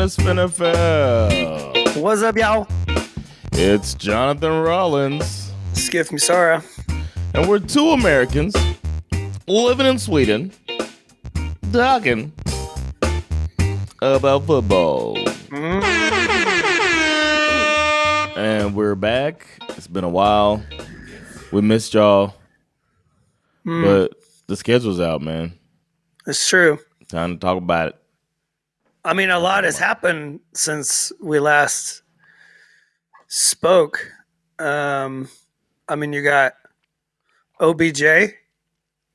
to SveNFL. What's up, y'all? It's Jonathan Rollins. Schif Misara. And we're two Americans living in Sweden talking about football. And we're back. It's been a while. We missed y'all. But the schedule's out, man. It's true. Time to talk about it. I mean, a lot has happened since we last spoke. I mean, you got OBJ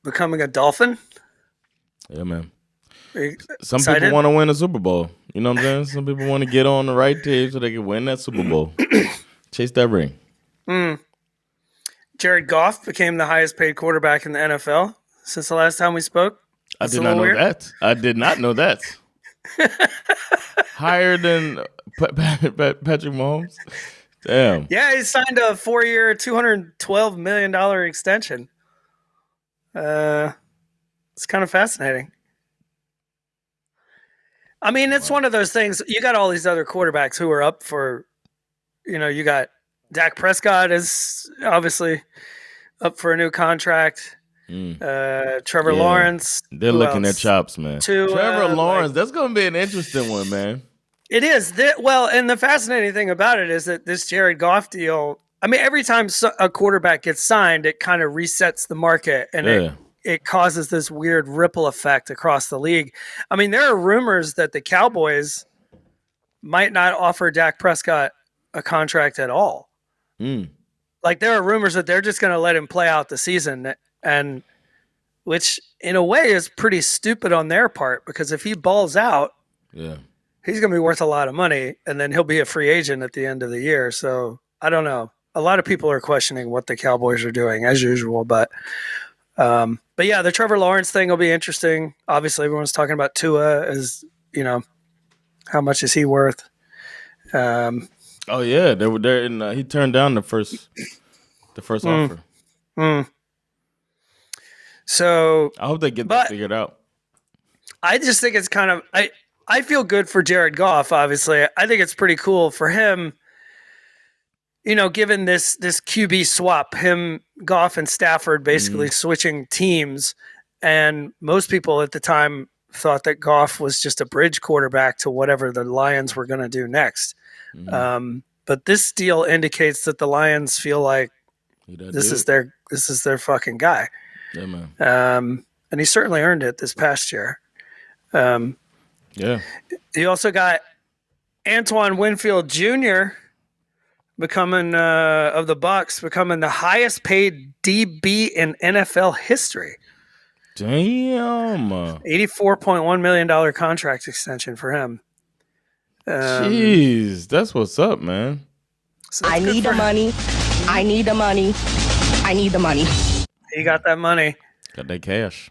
becoming a Dolphin. Yeah, man. Some Excited? people want to win a Super Bowl. You know what I'm saying? Some people want to get on the right team so they can win that Super Bowl. Chase that ring. Jared Goff became the highest paid quarterback in the NFL since the last time we spoke. I did not know that. I did not know that. Higher than Patrick Mahomes? Damn. Yeah, he signed a 4-year, $212 million extension. It's kind of fascinating. I mean, it's one of those things. You got all these other quarterbacks who are up for, you got Dak Prescott is obviously up for a new contract. Trevor Lawrence. They're licking their chops, man. Trevor Lawrence, that's going to be an interesting one, man. It is. And the fascinating thing about it is that this Jared Goff deal, I mean, every time a quarterback gets signed, it kind of resets the market and it causes this weird ripple effect across the league. I mean, there are rumors that the Cowboys might not offer Dak Prescott a contract at all. Like, there are rumors that they're just going to let him play out the season, and which in a way is pretty stupid on their part, because if he balls out, he's going to be worth a lot of money, and then he'll be a free agent at the end of the year. So I don't know. A lot of people are questioning what the Cowboys are doing as usual, but yeah, the Trevor Lawrence thing will be interesting. Obviously, everyone's talking about Tua as, how much is he worth? Oh yeah, they were there, and he turned down the first offer. So I hope they get that figured out. I just think it's kind of I feel good for Jared Goff. Obviously, I think it's pretty cool for him. Given this QB swap, him, Goff, and Stafford basically switching teams, and most people at the time thought that Goff was just a bridge quarterback to whatever the Lions were going to do next. But this deal indicates that the Lions feel like this is their fucking guy. Yeah, man. And he certainly earned it this past year. You also got Antoine Winfield Jr. becoming of the Bucs, becoming the highest paid DB in NFL history. Damn. $84.1 million contract extension for him. Jeez, that's what's up, man. So I need the money. I need the money. I need the money. He got that money. Got that cash.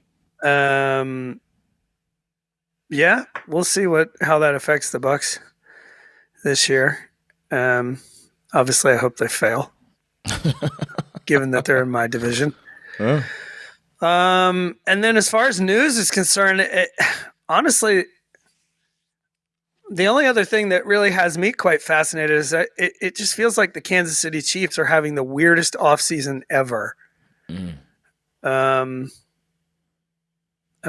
Yeah, we'll see how that affects the Bucs this year. Obviously, I hope they fail, given that they're in my division. Huh? And then as far as news is concerned, honestly, the only other thing that really has me quite fascinated is that it just feels like the Kansas City Chiefs are having the weirdest offseason ever. I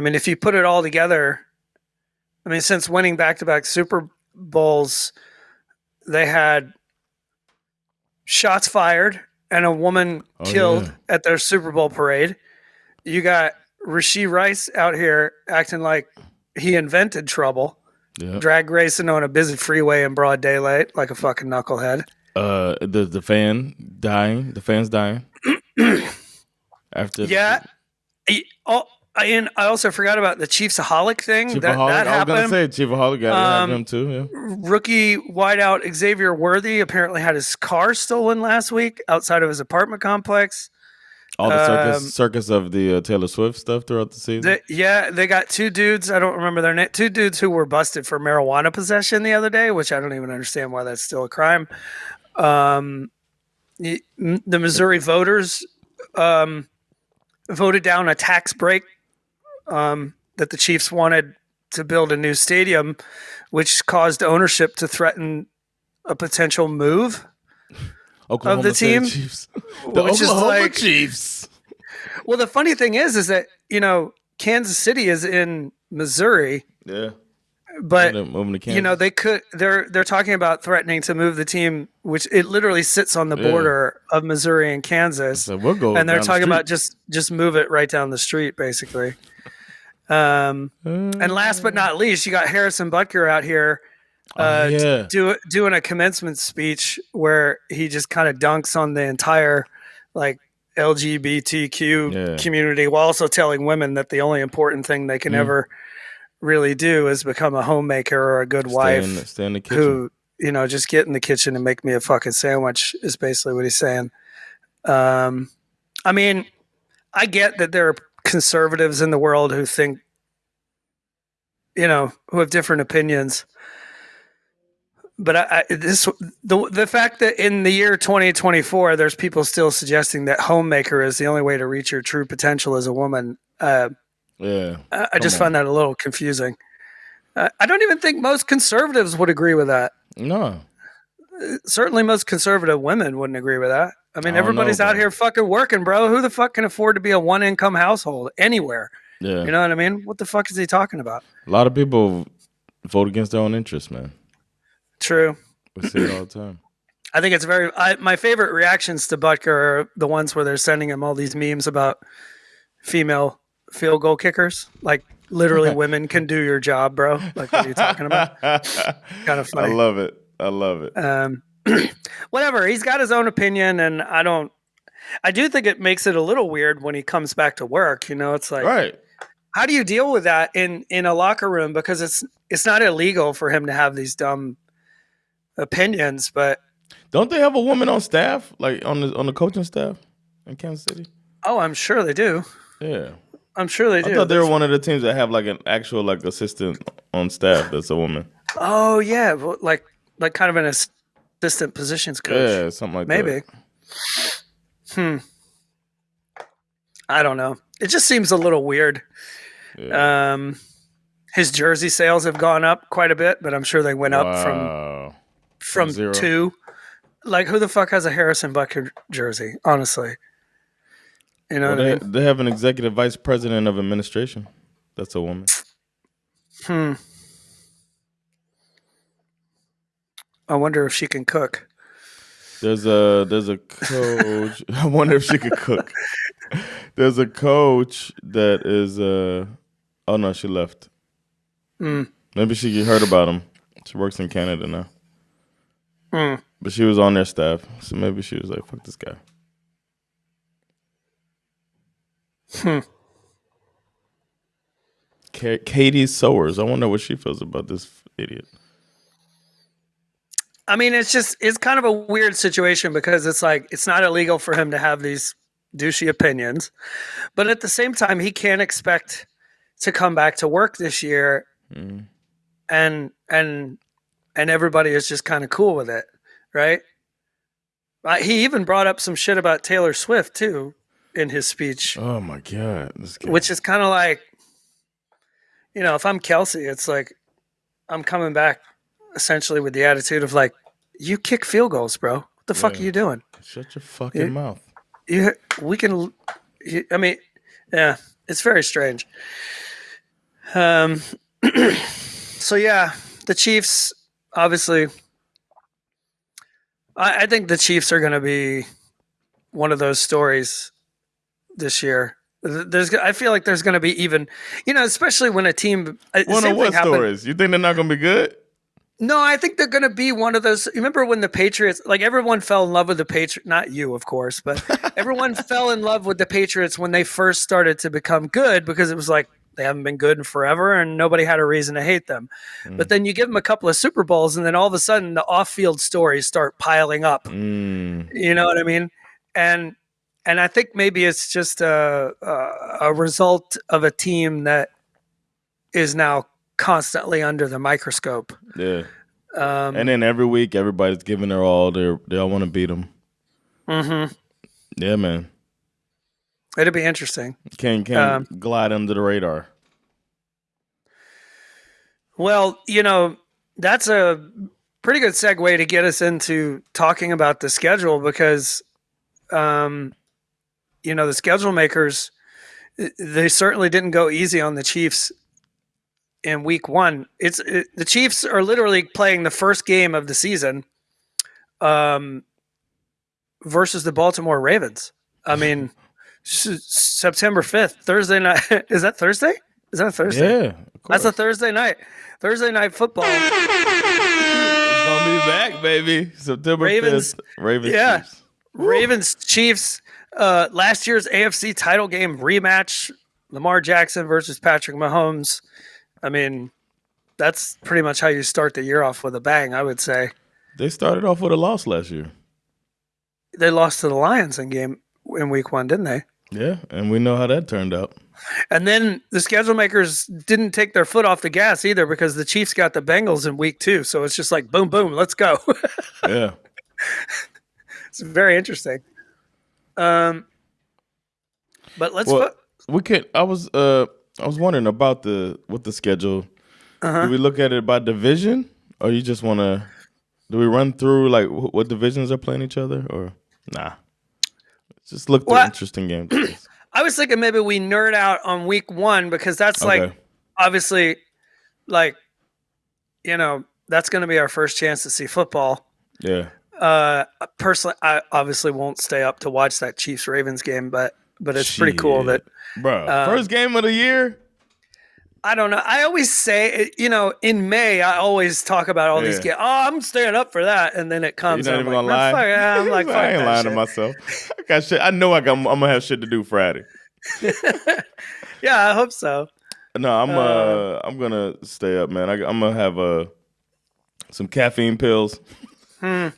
mean, if you put it all together, I mean, since winning back-to-back Super Bowls, they had shots fired and a woman killed at their Super Bowl parade. You got Rashee Rice out here acting like he invented trouble. Drag racing on a busy freeway in broad daylight like a fucking knucklehead. The fan dying. The fan's dying. After I also forgot about the Chiefsaholic thing. That happened. I was going to say Chiefsaholic got him too. Yeah. Rookie wideout Xavier Worthy apparently had his car stolen last week outside of his apartment complex. All the circus of the Taylor Swift stuff throughout the season. They got two dudes. I don't remember their name. Two dudes who were busted for marijuana possession the other day, which I don't even understand why that's still a crime. The Missouri voters voted down a tax break that the Chiefs wanted to build a new stadium, which caused ownership to threaten a potential move Oklahoma of the team. Chiefs. The which Oklahoma is like, Chiefs. Well, the funny thing is that, Kansas City is in Missouri. Yeah. But moving to Kansas. they're talking about threatening to move the team, which it literally sits on the border of Missouri and Kansas. So we'll go and they're down talking the about just move it right down the street, basically. And last but not least, you got Harrison Butker out here doing a commencement speech where he just kind of dunks on the entire LGBTQ community, while also telling women that the only important thing they can ever really do is become a homemaker or a good wife. Stay in the kitchen. Who, just get in the kitchen and make me a fucking sandwich is basically what he's saying. I mean, I get that there are conservatives in the world who think, who have different opinions. But the fact that in the year 2024, there's people still suggesting that homemaker is the only way to reach your true potential as a woman. I just find that a little confusing. I don't even think most conservatives would agree with that. No. Certainly most conservative women wouldn't agree with that. I mean, everybody's out here fucking working, bro. Who the fuck can afford to be a one-income household anywhere? Yeah. You know what I mean? What the fuck is he talking about? A lot of people vote against their own interests, man. True. We see it all the time. I think it's my favorite reactions to Butker are the ones where they're sending him all these memes about female field goal kickers. Like, literally women can do your job, bro. Like, what are you talking about? Kind of funny. I love it. Whatever. He's got his own opinion, and I do think it makes it a little weird when he comes back to work. It's like, right. How do you deal with that in a locker room? Because it's not illegal for him to have these dumb opinions, but don't they have a woman on staff, like on the coaching staff in Kansas City? Oh, I'm sure they do. Yeah. I'm sure they do. I thought they were one of the teams that have like an actual assistant on staff that's a woman. Oh yeah, like kind of an assistant positions coach. Yeah, something like that. Maybe. I don't know. It just seems a little weird. Yeah. His jersey sales have gone up quite a bit, but I'm sure they went up from 2. Like, who the fuck has a Harrison Butker jersey? Honestly. You know what I mean? They have an executive vice president of administration. That's a woman. I wonder if she can cook. There's a coach. I wonder if she could cook. There's a coach that is oh no, she left. Maybe she heard about him. She works in Canada now. But she was on their staff, so maybe she was like, "Fuck this guy." Katie Sowers. I wonder what she feels about this idiot. I mean, it's kind of a weird situation because it's like it's not illegal for him to have these douchey opinions, but at the same time, he can't expect to come back to work this year, and everybody is just kind of cool with it, right? He even brought up some shit about Taylor Swift too in his speech. Oh my god, which is kind of like, if I'm Kelsey, it's like I'm coming back essentially with the attitude of like, you kick field goals, bro. What the fuck are you doing? Shut your fucking mouth. I mean, yeah, it's very strange. So yeah, the Chiefs, obviously, I think the Chiefs are going to be one of those stories this year. I feel like there's going to be even, especially when a team. One of what stories? You think they're not going to be good? No, I think they're going to be one of those. Remember when the Patriots, like everyone fell in love with the Patriots, not you, of course, but everyone fell in love with the Patriots when they first started to become good because it was like they haven't been good in forever and nobody had a reason to hate them. But then you give them a couple of Super Bowls and then all of a sudden the off-field stories start piling up. You know what I mean? And I think maybe it's just a result of a team that is now constantly under the microscope. Yeah. And then every week, everybody's giving their all. They all want to beat them. Yeah, man. It'll be interesting. Can glide under the radar. Well, that's a pretty good segue to get us into talking about the schedule because, the schedule makers, they certainly didn't go easy on the Chiefs in week 1. The Chiefs are literally playing the first game of the season versus the Baltimore Ravens. I mean, September 5th, Thursday night. Is that Thursday? Is that a Thursday? Yeah. That's a Thursday night. Thursday night football. It's going to be back, baby. September 5th. Ravens Chiefs. Ravens Chiefs. Last year's AFC title game rematch. Lamar Jackson versus Patrick Mahomes. I mean, that's pretty much how you start the year off with a bang, I would say. They started off with a loss last year. They lost to the Lions in week 1, didn't they? Yeah, and we know how that turned out. And then the schedule makers didn't take their foot off the gas either because the Chiefs got the Bengals in week 2. So it's just like, boom, boom, let's go. Yeah. It's very interesting. But let's. We could. I was wondering about with the schedule. Do we look at it by division, or you just want to? Do we run through like what divisions are playing each other, or nah? Just look through interesting games. I was thinking maybe we nerd out on week 1 because that's like obviously like that's going to be our first chance to see football. Yeah. Personally, I obviously won't stay up to watch that Chiefs Ravens game, but it's pretty cool that first game of the year. I don't know. I always say, in May, I always talk about all these games. Oh, I'm staying up for that, and then it comes. You're not even gonna lie. I'm like, fuck I ain't lying shit. to myself. I got shit. I know I'm gonna have shit to do Friday. Yeah, I hope so. No, I'm gonna stay up, man. I'm gonna have some caffeine pills.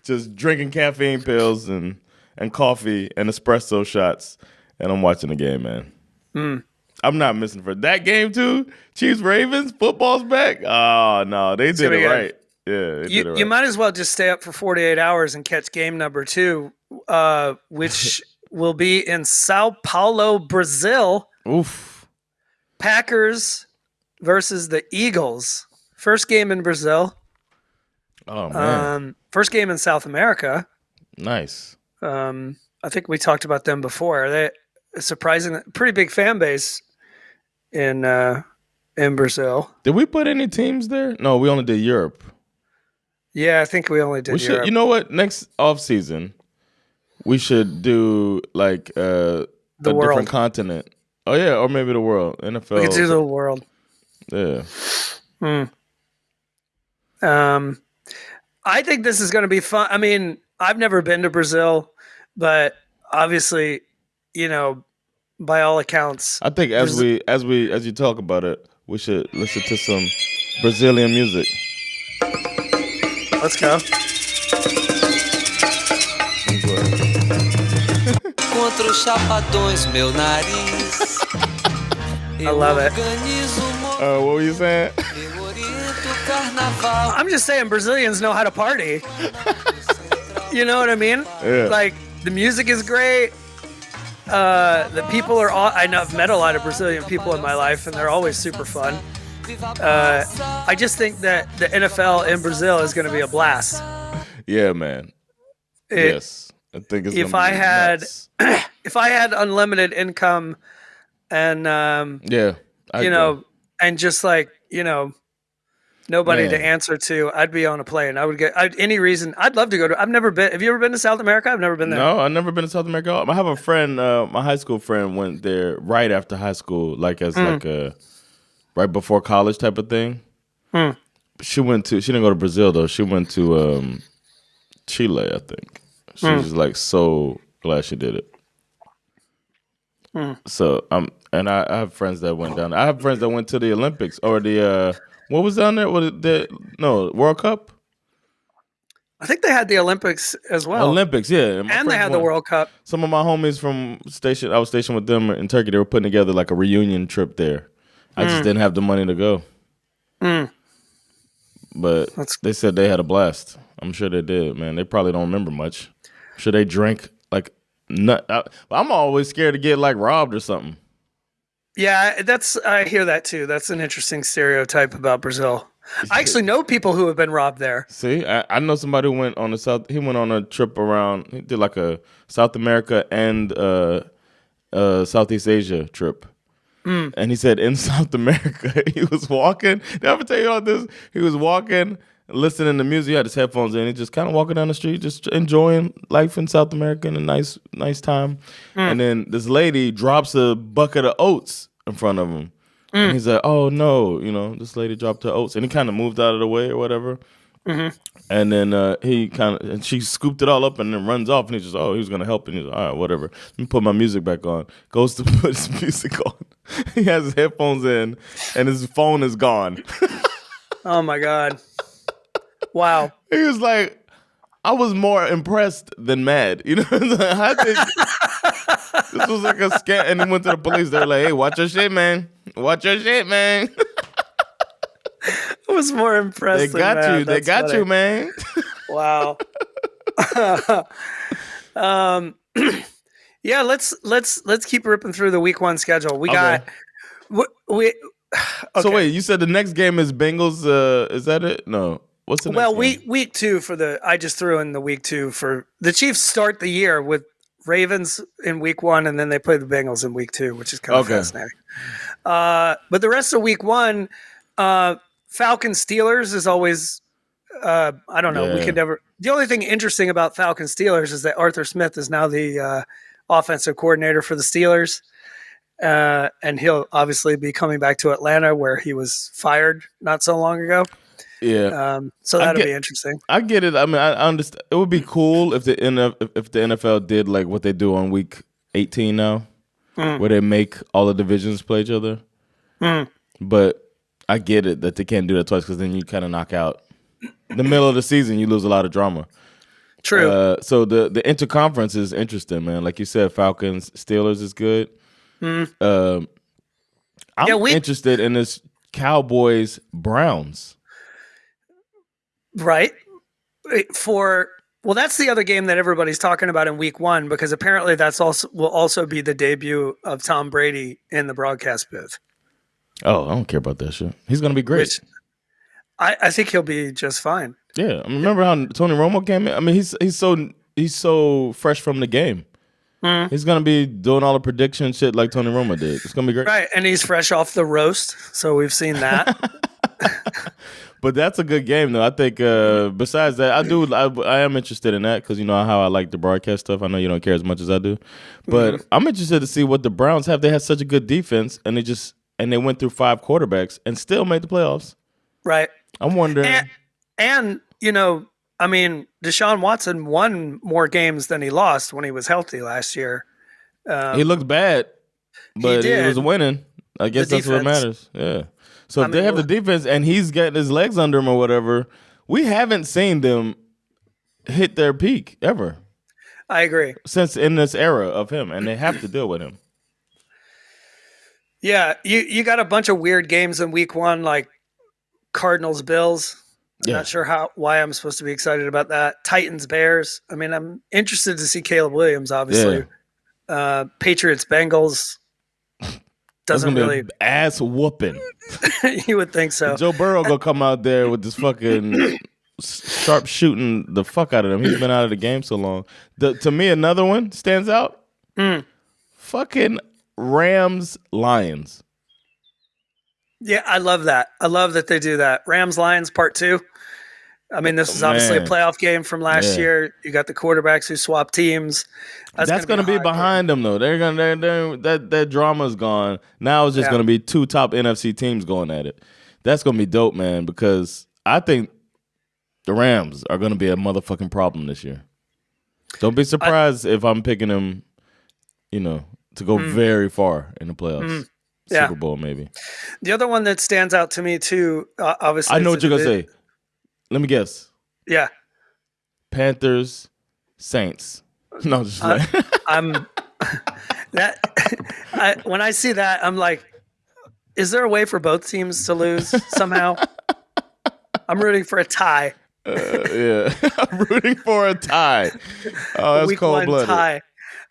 Just drinking caffeine pills and coffee and espresso shots, and I'm watching the game, man. I'm not missing for that game too. Chiefs Ravens, football's back. Oh no, they did it right. Yeah, they did it right. You might as well just stay up for 48 hours and catch game number 2, which will be in Sao Paulo, Brazil. Oof. Packers versus the Eagles. First game in Brazil. Oh man. First game in South America. Nice. I think we talked about them before. They surprising, pretty big fan base in Brazil. Did we put any teams there? No, we only did Europe. Yeah, I think we only did Europe. You know what? Next off season, we should do like a different continent. Oh yeah, or maybe the world. NFL. We could do the world. Yeah. I think this is going to be fun. I mean, I've never been to Brazil, but obviously, by all accounts, I think as you talk about it, we should listen to some Brazilian music. Let's go. I love it. What were you saying? I'm just saying Brazilians know how to party. You know what I mean? Yeah. Like, the music is great. The people are all, I've met a lot of Brazilian people in my life, and they're always super fun. I just think that the NFL in Brazil is going to be a blast. Yeah, man. Yes. I think it's if I had nuts. if I had unlimited income and and just like, nobody to answer to, I'd be on a plane. I would get any reason. I'd love to go to. I've never been. Have you ever been to South America? I've never been there. No, I've never been to South America. I have a friend. My high school friend went there right after high school, like as like a right before college type of thing. She didn't go to Brazil though. She went to Chile, I think. She was like so glad she did it. So and I have friends that went down. I have friends that went to the Olympics or the what was down there? World Cup? I think they had the Olympics as well. Olympics, yeah. And they had the World Cup. Some of my homies I was stationed with them in Turkey. They were putting together like a reunion trip there. I just didn't have the money to go. But they said they had a blast. I'm sure they did, man. They probably don't remember much. I'm sure they drank like nut. I'm always scared to get like robbed or something. Yeah, I hear that too. That's an interesting stereotype about Brazil. I actually know people who have been robbed there. See, I know somebody who went on he went on a trip around. He did like a South America and Southeast Asia trip. And he said in South America, he was walking. Did I ever tell you about this? He was walking, listening to music. He had his headphones in. He just kind of walking down the street, just enjoying life in South America in a nice time. And then this lady drops a bucket of oats in front of him. And he's like, oh no, this lady dropped her oats. And he kind of moved out of the way or whatever. And then and she scooped it all up and then runs off. And he's just, he was going to help. And he's like, all right, whatever. Let me put my music back on. Goes to put his music on. He has his headphones in and his phone is gone. Oh my God. Wow. He was like, I was more impressed than mad. This was like a scam. And he went to the police. They were like, hey, watch your shit, man. Watch your shit, man. I was more impressed. They got than you. They got funny. you, man. Wow. Yeah, let's keep ripping through the week 1 schedule. We got okay. So wait, you said the next game is Bengals. Is that it? No. What's the next game? Week 2 I just threw in the week 2 for the Chiefs start the year with Ravens in week 1, and then they play the Bengals in week 2, which is kind of fascinating. But the rest of week 1, Falcons Steelers is always I don't know. We could never. The only thing interesting about Falcons Steelers is that Arthur Smith is now the offensive coordinator for the Steelers, and he'll obviously be coming back to Atlanta where he was fired not so long ago. Yeah. So that'll be interesting. I get it. I mean, I understand. It would be cool if the NFL did like what they do on week 18 now, where they make all the divisions play each other. But I get it that they can't do that twice because then you kind of knock out the middle of the season. You lose a lot of drama. True. So the interconference is interesting, man. Like you said, Falcons Steelers is good. I'm interested in this Cowboys Browns. Right. That's the other game that everybody's talking about in week 1 because apparently will also be the debut of Tom Brady in the broadcast booth. Oh, I don't care about that shit. He's gonna be great. Which I think he'll be just fine. Yeah, I mean, remember how Tony Romo came in? I mean, he's so fresh from the game. He's gonna be doing all the prediction shit like Tony Romo did. It's gonna be great, right? And he's fresh off the roast, so we've seen that. But that's a good game, though. I think. Besides that, I am interested in that because you know how I like the broadcast stuff. I know you don't care as much as I do, but I'm interested to see what the Browns have. They had such a good defense, and they went through 5 quarterbacks and still made the playoffs. Right. I'm wondering. And I mean, Deshaun Watson won more games than he lost when he was healthy last year. He looked bad, but he was winning. I guess that's what matters. Yeah. So if they have the defense and he's getting his legs under him or whatever, we haven't seen them hit their peak ever. I agree. Since in this era of him, and they have to deal with him. Yeah, you got a bunch of weird games in week 1, like Cardinals Bills. I'm not sure why I'm supposed to be excited about that. Titans Bears. I mean, I'm interested to see Caleb Williams, obviously. Yeah. Patriots Bengals. Doesn't really ass whooping. You would think so. Joe Burrow gonna come out there with this fucking sharp shooting the fuck out of him. He's been out of the game so long. To me, another one stands out. Fucking Rams Lions. Yeah, I love that. I love that they do that. Rams Lions Part 2. I mean, this is obviously a playoff game from last year. You got the quarterbacks who swap teams. That's going to be behind them, though. That drama's gone. Now it's just going to be 2 top NFC teams going at it. That's going to be dope, man, because I think the Rams are going to be a motherfucking problem this year. Don't be surprised if I'm picking them, to go very far in the playoffs. Super Bowl, maybe. The other one that stands out to me, too, obviously. I know what you're going to say. Let me guess. Yeah. Panthers, Saints. No, just I'm that. When I see that, I'm like, is there a way for both teams to lose somehow? I'm rooting for a tie. Yeah, I'm rooting for a tie. Oh, that's Week cold-blooded. 1 tie.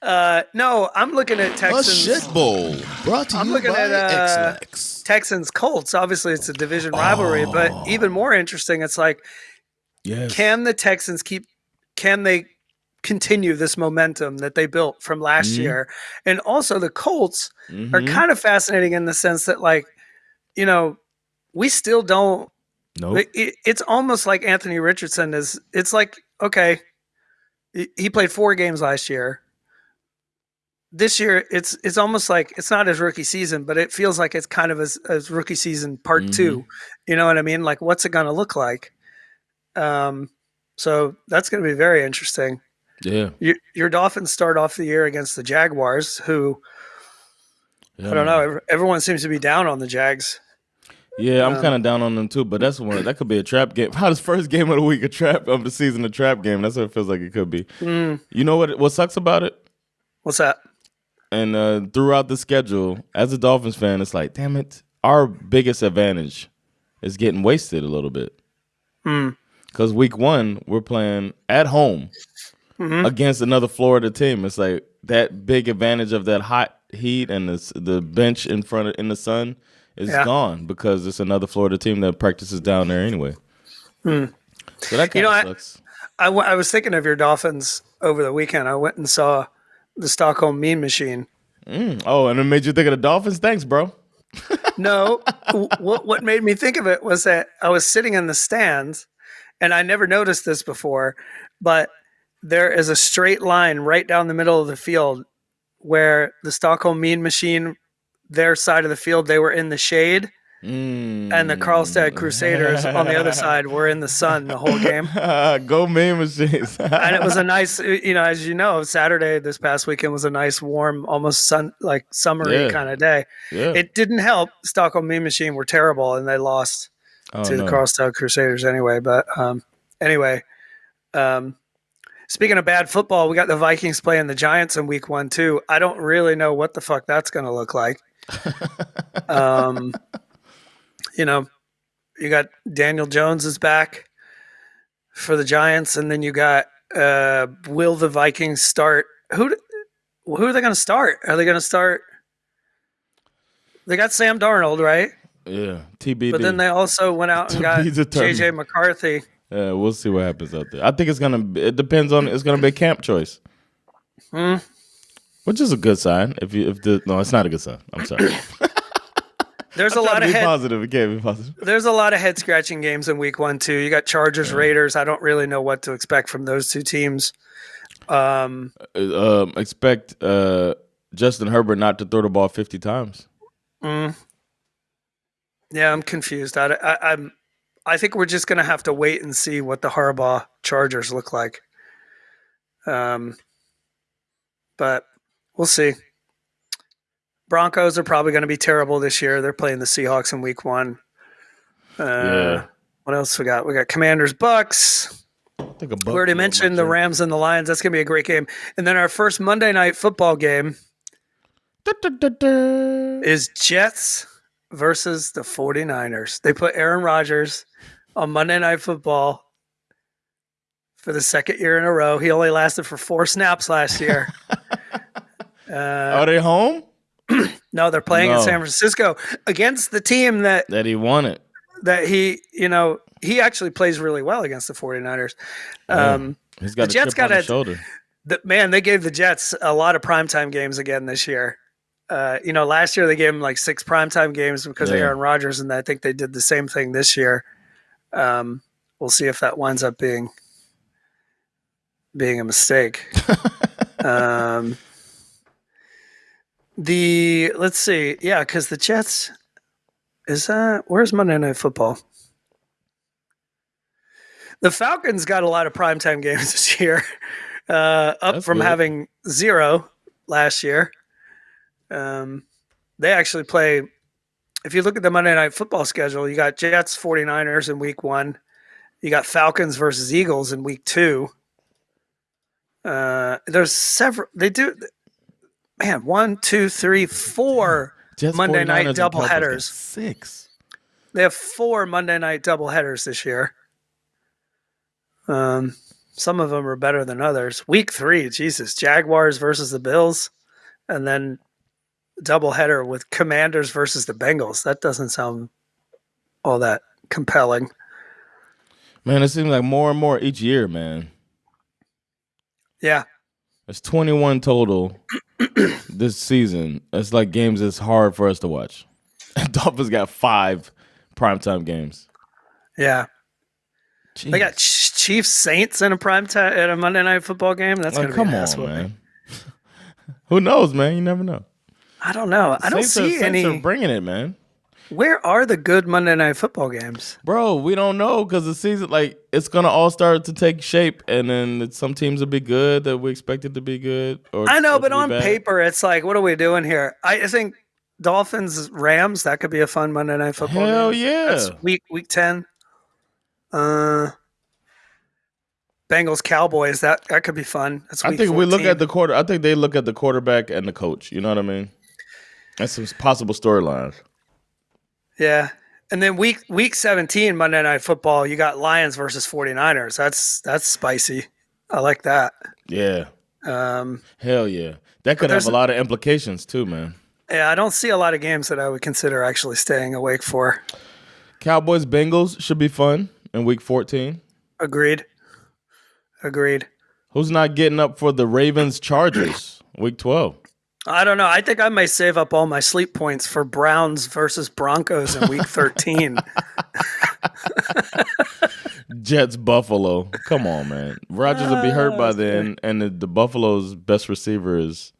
No, I'm looking at A Texans. shit bowl brought to I'm you looking by at X-Lax. Texans Colts. Obviously, it's a division rivalry, but even more interesting, it's like, Yes. can the Texans can they continue this momentum that they built from last year? And also the Colts are kind of fascinating in the sense that, like, you know, we still don't. Nope. It's almost like Anthony Richardson it's like, okay, he played 4 games last year. This year, it's almost like it's not his rookie season, but it feels like it's kind of his rookie season part 2. You know what I mean? Like, what's it going to look like? So that's going to be very interesting. Yeah. Your Dolphins start off the year against the Jaguars, who I don't know. Everyone seems to be down on the Jags. Yeah, I'm kind of down on them too, but that could be a trap game. How does first game of the week of the season a trap game? That's what it feels like it could be. You know what sucks about it? What's that? And throughout the schedule, as a Dolphins fan, it's like, damn it, our biggest advantage is getting wasted a little bit. Because week 1, we're playing at home against another Florida team. It's like that big advantage of that hot heat and the bench in the sun is gone because it's another Florida team that practices down there anyway. So that kind of sucks. I was thinking of your Dolphins over the weekend. I went and saw the Stockholm Mean Machine. Oh, and it made you think of the Dolphins? Thanks, bro. No, what made me think of it was that I was sitting in the stands, and I never noticed this before, but there is a straight line right down the middle of the field where the Stockholm Mean Machine, their side of the field, they were in the shade, and the Karlstad Crusaders on the other side were in the sun the whole game. Go Mean Machines. And it was a nice, as you know, Saturday this past weekend was a nice, warm, almost summery kind of day. Yeah. It didn't help. Stockholm Mean Machine were terrible, and they lost to the Karlstad Crusaders anyway. But anyway, speaking of bad football, we got the Vikings playing the Giants in week 1 too. I don't really know what the fuck that's going to look like. You got Daniel Jones is back for the Giants, and then you got will the Vikings start? Who are they going to start? Are they going to start? They got Sam Darnold, right? Yeah, TBD. But then they also went out and got JJ McCarthy. Yeah, we'll see what happens out there. I think it's gonna be a camp choice, which is a good sign. No, it's not a good sign. I'm sorry. There's a lot of positive. It can't be positive. There's a lot of head scratching games in week 1 too. You got Chargers, Raiders. I don't really know what to expect from those 2 teams. Expect Justin Herbert not to throw the ball 50 times. Yeah, I'm confused. I think we're just gonna have to wait and see what the Harbaugh Chargers look like. But we'll see. Broncos are probably going to be terrible this year. They're playing the Seahawks in week 1. What else we got? We got Commanders, Bucks. We already mentioned the Rams and the Lions. That's going to be a great game. And then our first Monday night football game is Jets versus the 49ers. They put Aaron Rodgers on Monday Night Football for the second year in a row. He only lasted for 4 snaps last year. Are they home? No, they're playing in San Francisco against the team that he wanted. That he actually plays really well against the 49ers. He's got the Jets got on his shoulder. They gave the Jets a lot of primetime games again this year. Last year they gave him like 6 primetime games because of Aaron Rodgers, and I think they did the same thing this year. We'll see if that winds up being a mistake. Let's see. Yeah, because the Jets where's Monday Night Football? The Falcons got a lot of primetime games this year, up from having 0 last year. They actually play, if you look at the Monday Night Football schedule, you got Jets, 49ers in week 1. You got Falcons versus Eagles in week 2. There's several. They do. Man, 1, 2, 3, 4 Jets, Monday night doubleheaders. 6. They have 4 Monday night doubleheaders this year. Some of them are better than others. Week 3, Jesus, Jaguars versus the Bills, and then doubleheader with Commanders versus the Bengals. That doesn't sound all that compelling. Man, it seems like more and more each year, man. Yeah. It's 21 total this season. It's like games that's hard for us to watch. Dolphins got 5 primetime games. Yeah. Jeez. They got Chiefs Saints in a primetime at a Monday Night Football game. That's going to be an ass whooping. Man. Who knows, man? You never know. I don't know. I don't see any. Saints are bringing it, man. Where are the good Monday Night Football games? Bro, we don't know because the season, like, it's going to all start to take shape, and then some teams will be good that we expect it to be good. I know, but on paper, it's like, what are we doing here? I think Dolphins Rams, that could be a fun Monday Night Football game. Hell yeah. That's week 10. Bengals Cowboys, that could be fun. That's week 14. we look at the quarter. I think they look at the quarterback and the coach. You know what I mean? That's some possible storylines. Yeah. And then week 17, Monday Night Football, you got Lions versus 49ers. That's spicy. I like that. Yeah. Hell yeah. That could have a lot of implications too, man. Yeah, I don't see a lot of games that I would consider actually staying awake for. Cowboys Bengals should be fun in week 14. Agreed. Who's not getting up for the Ravens Chargers week 12? I don't know. I think I may save up all my sleep points for Browns versus Broncos in week 13. Jets Buffalo. Come on, man. Rodgers will be hurt by then, and the Buffalo's best receiver is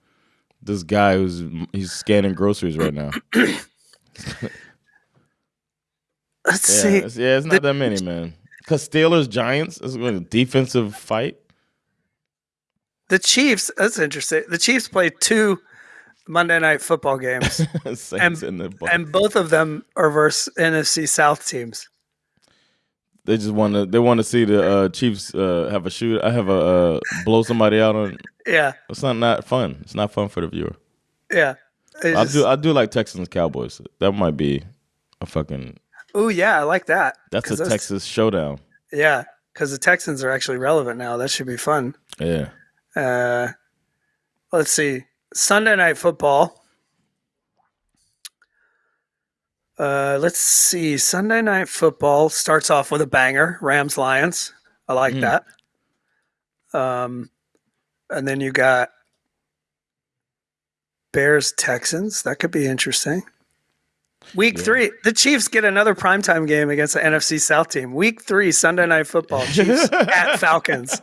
this guy he's scanning groceries right now. Let's see. It's not that many, man. Because Steelers Giants is a defensive fight. The Chiefs, that's interesting. The Chiefs played 2 Monday Night Football games, and both of them are versus NFC South teams. They just want to see the Chiefs have a shoot. I have a blow somebody out on. Yeah, it's not fun. It's not fun for the viewer. Yeah, I do like Texans Cowboys. That might be a fucking. Oh yeah, I like that. That's a Texas showdown. Yeah, because the Texans are actually relevant now. That should be fun. Yeah. Let's see. Sunday Night Football. Let's see. Sunday Night Football starts off with a banger. Rams Lions. I like that. And then you got Bears Texans. That could be interesting. Week 3, the Chiefs get another primetime game against the NFC South team. Week 3, Sunday Night Football. Chiefs at Falcons.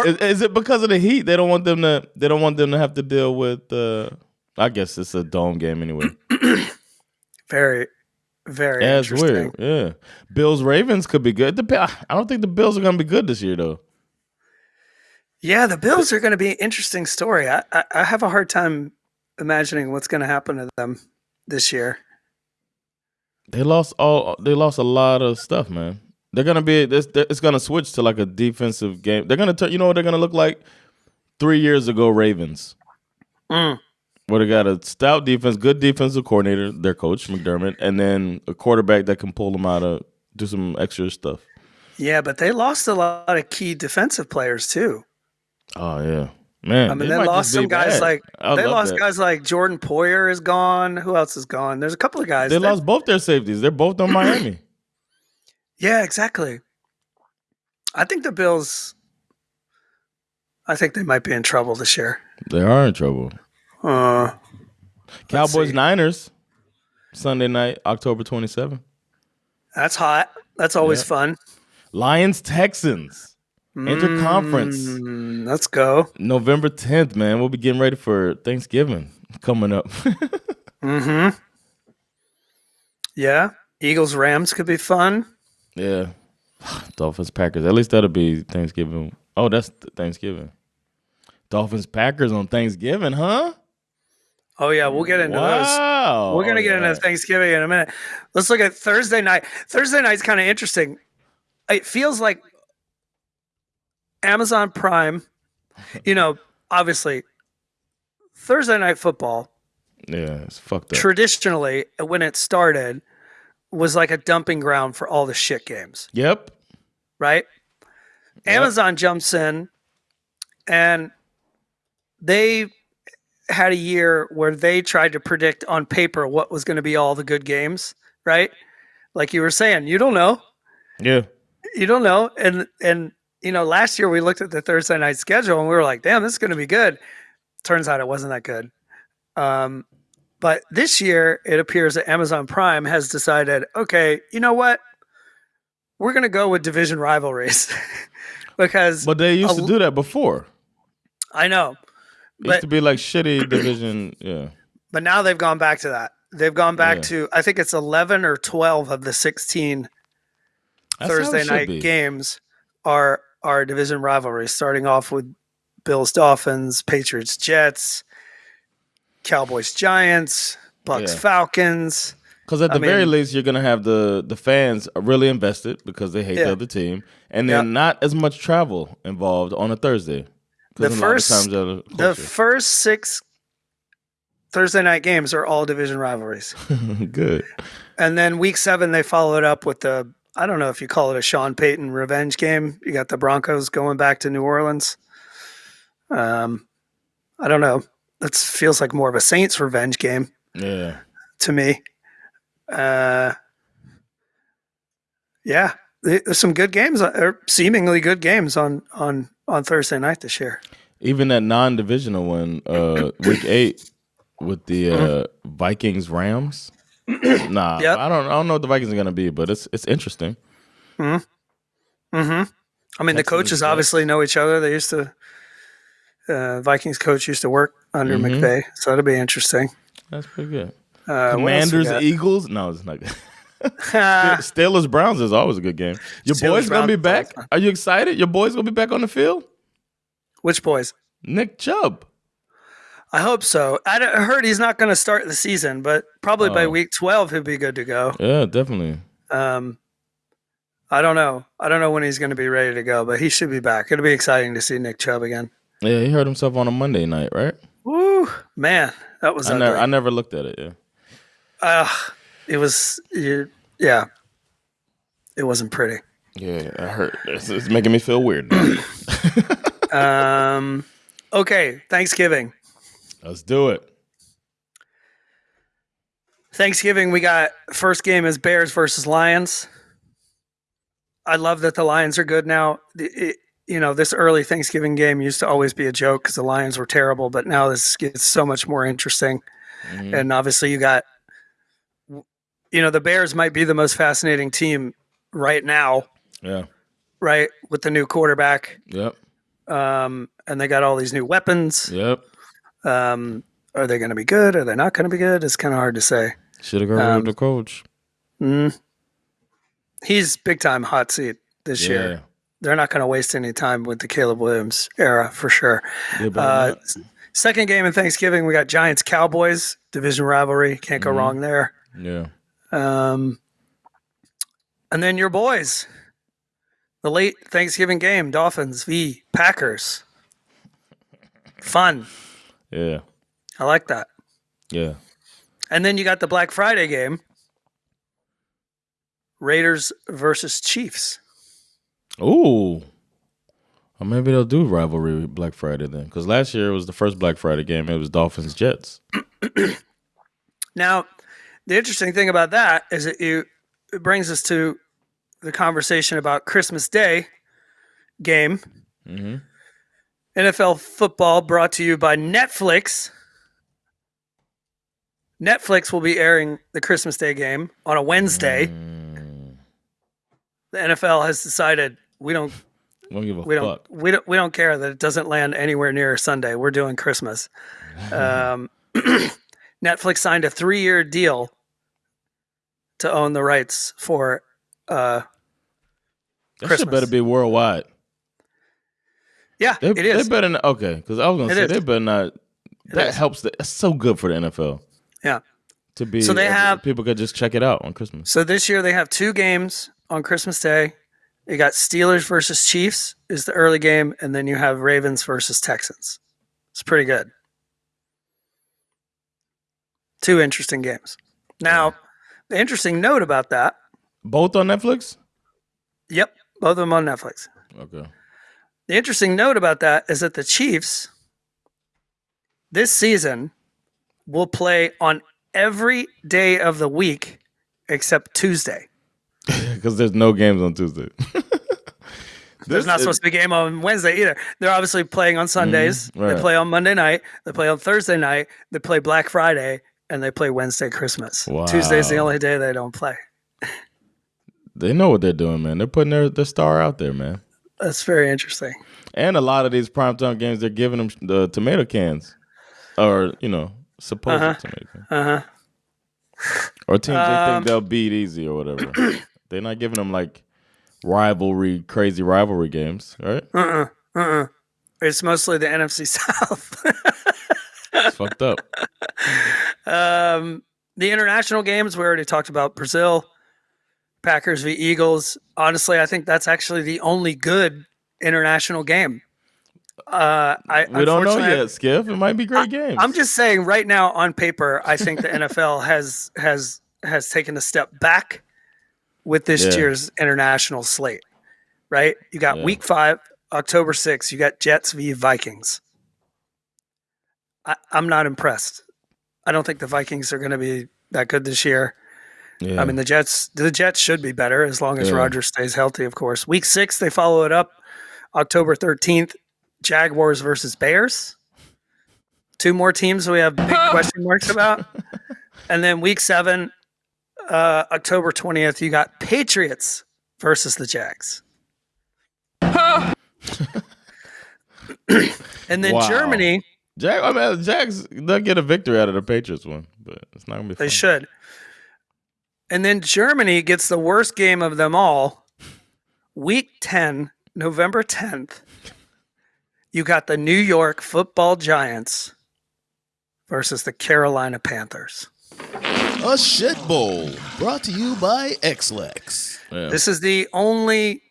Is it because of the heat? They don't want them to. They don't want them to have to deal with. I guess it's a dome game anyway. Very, very interesting. Weird. Yeah, Bills Ravens could be good. I don't think the Bills are going to be good this year, though. Yeah, the Bills are going to be an interesting story. I have a hard time imagining what's going to happen to them this year. They lost a lot of stuff, man. They're gonna be. It's gonna switch to like a defensive game. They're gonna turn. You know what they're gonna look like? 3 years ago, Ravens. Where they got a stout defense, good defensive coordinator, their coach McDermott, and then a quarterback that can pull them out of do some extra stuff. Yeah, but they lost a lot of key defensive players too. Oh yeah, man. I mean, they lost some guys guys like Jordan Poyer is gone. Who else is gone? There's a couple of guys. They lost both their safeties. They're both on Miami. Yeah, exactly. I think the Bills. I think they might be in trouble this year. They are in trouble. Cowboys Niners, Sunday night, October 27th. That's hot. That's always fun. Lions Texans, interconference. Let's go. November 10th, man. We'll be getting ready for Thanksgiving coming up. Yeah. Eagles Rams could be fun. Yeah. Dolphins Packers. At least that'll be Thanksgiving. Oh, that's Thanksgiving. Dolphins Packers on Thanksgiving, huh? Oh, yeah. We'll get into those. We're going to get into Thanksgiving in a minute. Let's look at Thursday night. Thursday night's kind of interesting. It feels like Amazon Prime, obviously, Thursday Night Football. Yeah, it's fucked up. Traditionally, when it started, was like a dumping ground for all the shit games. Yep. Right? Amazon jumps in, and they had a year where they tried to predict on paper what was going to be all the good games, right? Like you were saying, you don't know. Yeah. You don't know. And last year we looked at the Thursday night schedule and we were like, damn, this is going to be good. Turns out it wasn't that good. But this year it appears that Amazon Prime has decided, okay, you know what? We're going to go with division rivalries because. But they used to do that before. I know. It used to be like shitty division. Yeah. But now they've gone back to that. They've gone back to, I think it's 11 or 12 of the 16 Thursday night games are division rivalries, starting off with Bills Dolphins, Patriots Jets, Cowboys Giants, Bucks Falcons. Because at the very least, you're going to have the fans really invested because they hate the other team. And then not as much travel involved on a Thursday. The first 6 Thursday night games are all division rivalries. Good. And then week 7, they followed up with I don't know if you call it a Sean Payton revenge game. You got the Broncos going back to New Orleans. I don't know. That feels like more of a Saints revenge game. Yeah. To me. Yeah. There's some good games, or seemingly good games on Thursday night this year. Even that non-divisional one, week 8 with the Vikings Rams. Nah, I don't know what the Vikings are gonna be, but it's interesting. I mean, the coaches obviously know each other. They used to Vikings coach used to work under McVay, so it'll be interesting. That's pretty good. Commanders Eagles? No, it's not good. Steelers Browns is always a good game. Your boys gonna be back? Are you excited? Your boys gonna be back on the field? Which boys? Nick Chubb. I hope so. I heard he's not going to start the season, but probably by week 12 he'll be good to go. Yeah, definitely. I don't know. I don't know when he's going to be ready to go, but he should be back. It'll be exciting to see Nick Chubb again. Yeah, he hurt himself on a Monday night, right? Woo, man, that was ugly. I never looked at it. Yeah. It was. Yeah, it wasn't pretty. Yeah, I heard. It's making me feel weird. Okay, Thanksgiving. Let's do it. Thanksgiving, we got first game is Bears versus Lions. I love that the Lions are good now. This early Thanksgiving game used to always be a joke because the Lions were terrible, but now this gets so much more interesting. Mm-hmm. And obviously you got, the Bears might be the most fascinating team right now. Yeah. Right? With the new quarterback. Yep. And they got all these new weapons. Yep. Are they going to be good? Are they not going to be good? It's kind of hard to say. Should have gone with the coach. He's big time hot seat this year. They're not going to waste any time with the Caleb Williams era for sure. Second game in Thanksgiving, we got Giants Cowboys division rivalry. Can't go wrong there. Yeah. And then your boys, the late Thanksgiving game, Dolphins v Packers. Fun. Yeah. I like that. Yeah. And then you got the Black Friday game. Raiders versus Chiefs. Ooh. Or maybe they'll do rivalry Black Friday then. Because last year it was the first Black Friday game. It was Dolphins-Jets. Now, the interesting thing about that is that it brings us to the conversation about Christmas Day game. Mm-hmm. NFL football brought to you by Netflix. Netflix will be airing the Christmas Day game on a Wednesday. The NFL has decided we don't care that it doesn't land anywhere near Sunday. We're doing Christmas. Netflix signed a 3-year deal to own the rights for Christmas. That shit better be worldwide. Yeah, it is. They better not, okay, because I was going to say they better not. That helps. That's so good for the NFL. Yeah. To be so they have people could just check it out on Christmas. So this year they have 2 games on Christmas Day. You got Steelers versus Chiefs is the early game, and then you have Ravens versus Texans. It's pretty good. 2 interesting games. Now, the interesting note about that. Both on Netflix? Yep, both of them on Netflix. Okay. The interesting note about that is that the Chiefs this season will play on every day of the week except Tuesday. Because there's no games on Tuesday. There's not supposed to be a game on Wednesday either. They're obviously playing on Sundays. Right. They play on Monday night. They play on Thursday night. They play Black Friday. And they play Wednesday Christmas. Wow. Tuesday's the only day they don't play. They know what they're doing, man. They're putting their star out there, man. That's very interesting. And a lot of these primetime games, they're giving them the tomato cans. Or, supposed tomato cans. Or teams they think they'll beat easy or whatever. They're not giving them, like, crazy rivalry games, right? It's mostly the NFC South. It's fucked up. The international games, we already talked about Brazil, Packers v. Eagles. Honestly, I think that's actually the only good international game. We don't know yet, Skiff. It might be great games. I'm just saying right now on paper, I think the NFL has taken a step back with this year's international slate, right? You got week 5, October 6th, you got Jets v. Vikings. I'm not impressed. I don't think the Vikings are going to be that good this year. Yeah. I mean, the Jets should be better as long as Rodgers stays healthy, of course. Week 6, they follow it up. October 13th, Jaguars versus Bears. 2 more teams we have big question marks about. And then week 7, October 20th, you got Patriots versus the Jags. And then Germany. Jags, they'll get a victory out of the Patriots one, but it's not going to be fun. They should. And then Germany gets the worst game of them all. Week 10, November 10th, you got the New York Football Giants versus the Carolina Panthers. A shit bowl brought to you by Xlex. Yeah. This is the only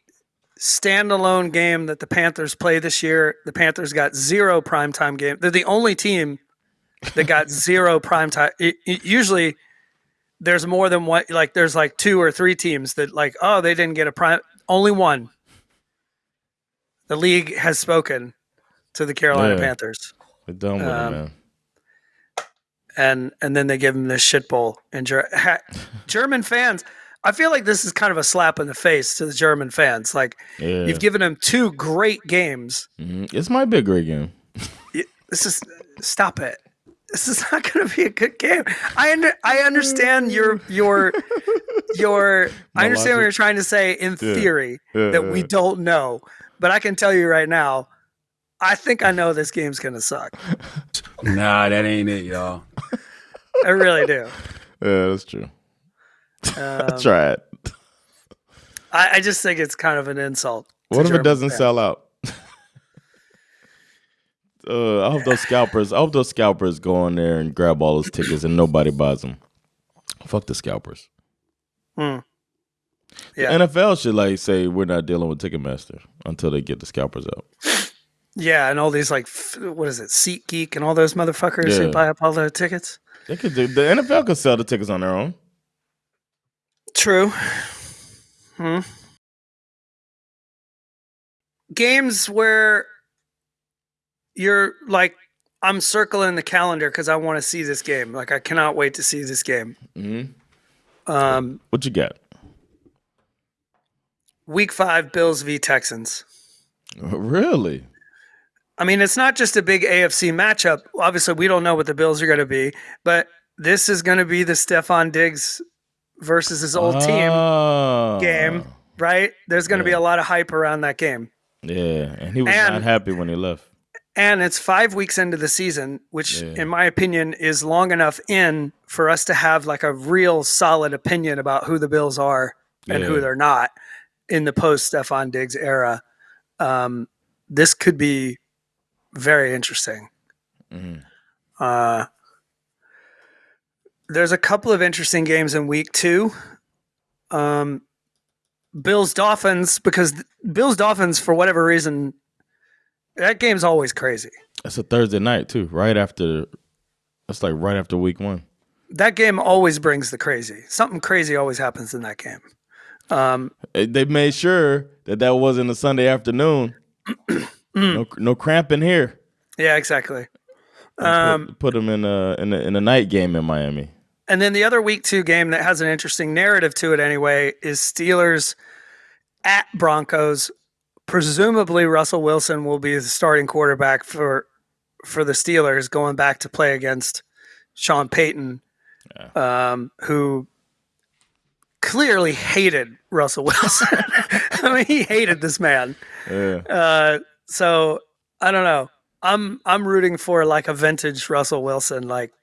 standalone game that the Panthers play this year. The Panthers got 0 primetime game. They're the only team that got 0 primetime. Usually there's more than one, like there's like 2 or 3 teams that like, oh, they didn't get a prime. Only one. The league has spoken to the Carolina Panthers. They're done with it, man. And then they give them this shit bowl. And German fans, I feel like this is kind of a slap in the face to the German fans. Like, you've given them 2 great games. Mm-hmm. This might be a great game. Stop it. This is not going to be a good game. I understand your I understand what you're trying to say in theory that we don't know, but I can tell you right now, I think I know this game's going to suck. Nah, that ain't it, y'all. I really do. Yeah, that's true. Try it. I just think it's kind of an insult. What if it doesn't sell out? I hope those scalpers go in there and grab all those tickets and nobody buys them. Fuck the scalpers. Yeah. The NFL should say we're not dealing with Ticketmaster until they get the scalpers out. Yeah, and all these what is it, SeatGeek and all those motherfuckers who buy up all the tickets. They could do. The NFL could sell the tickets on their own. True. Games where you're like, I'm circling the calendar because I want to see this game. Like, I cannot wait to see this game. Mm-hmm. What you got? Week 5, Bills v. Texans. Really? I mean, it's not just a big AFC matchup. Obviously, we don't know what the Bills are going to be, but this is going to be the Stephon Diggs versus his old team game, right? There's going to be a lot of hype around that game. Yeah, and he was not happy when he left. And it's 5 weeks into the season, which, in my opinion, is long enough in for us to have like a real solid opinion about who the Bills are and who they're not in the post-Stephon Diggs era. This could be very interesting. Mm-hmm. There's a couple of interesting games in week 2. Bills-Dolphins, because Bills-Dolphins, for whatever reason, that game's always crazy. It's a Thursday night, too, right after week 1. That game always brings the crazy. Something crazy always happens in that game. They made sure that wasn't a Sunday afternoon. No cramping here. Yeah, exactly. Put them in a night game in Miami. And then the other week 2 game that has an interesting narrative to it anyway is Steelers at Broncos. Presumably Russell Wilson will be the starting quarterback for the Steelers going back to play against Sean Payton, who clearly hated Russell Wilson. I mean, he hated this man. Yeah. So I don't know. I'm rooting for like a vintage Russell Wilson, like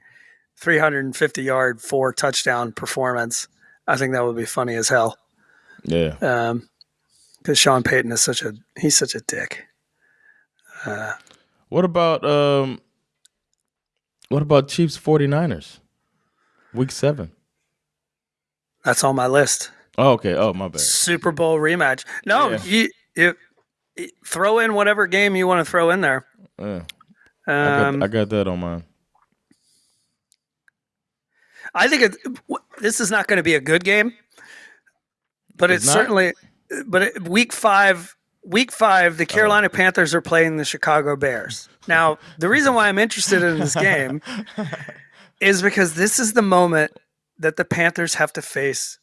350-yard 4 touchdown performance. I think that would be funny as hell. Yeah. Because Sean Payton is such a dick. What about Chiefs 49ers? Week 7. That's on my list. Oh, okay. Oh, my bad. Super Bowl rematch. No, you throw in whatever game you want to throw in there. Yeah. I got that on mine. I think this is not going to be a good game, but it's certainly. But week 5, the Carolina Panthers are playing the Chicago Bears. Now, the reason why I'm interested in this game is because this is the moment that the Panthers have to face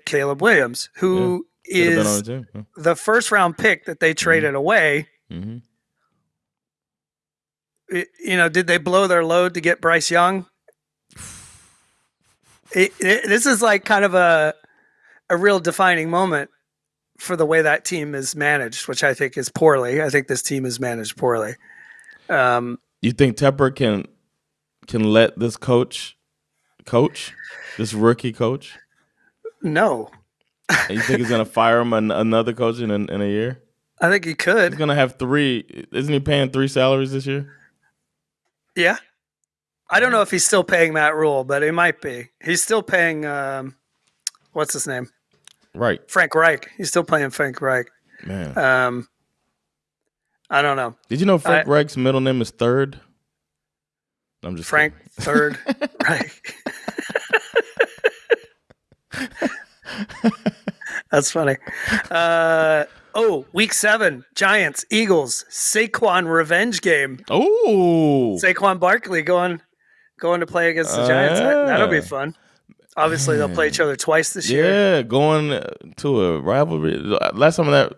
Caleb Williams, who is the first round pick that they traded away. Mm-hmm. Did they blow their load to get Bryce Young? This is like kind of a real defining moment for the way that team is managed, which I think is poorly. I think this team is managed poorly. You think Tepper can let this coach, this rookie coach? No. You think he's going to fire him another coach in a year? I think he could. He's going to have 3. Isn't he paying 3 salaries this year? Yeah. I don't know if he's still paying Matt Rule, but he might be. He's still paying, what's his name? Right. Frank Reich. He's still playing Frank Reich. Man. I don't know. Did you know Frank Reich's middle name is Third? I'm just Frank kidding. Third Reich. That's funny. Week 7, Giants, Eagles, Saquon revenge game. Oh. Saquon Barkley going to play against the Giants. That'll be fun. Obviously, they'll play each other twice this year. Yeah, going to a rivalry. Last time I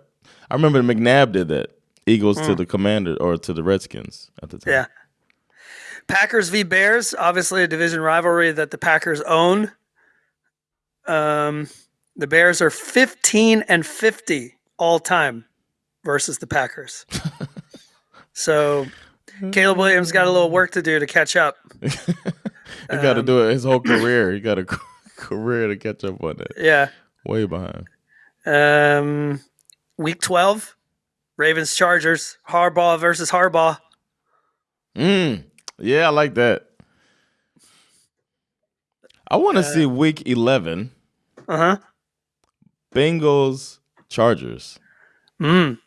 remember McNabb did that. Eagles to the Commanders or to the Redskins at the time. Yeah. Packers v. Bears, obviously a division rivalry that the Packers own. The Bears are 15-50 all time versus the Packers. So Caleb Williams got a little work to do to catch up. He got to do it his whole career. He got a career to catch up on that. Yeah. Way behind. Week 12, Ravens Chargers, Harbaugh versus Harbaugh. Yeah, I like that. I want to see week 11. Bengals Chargers. How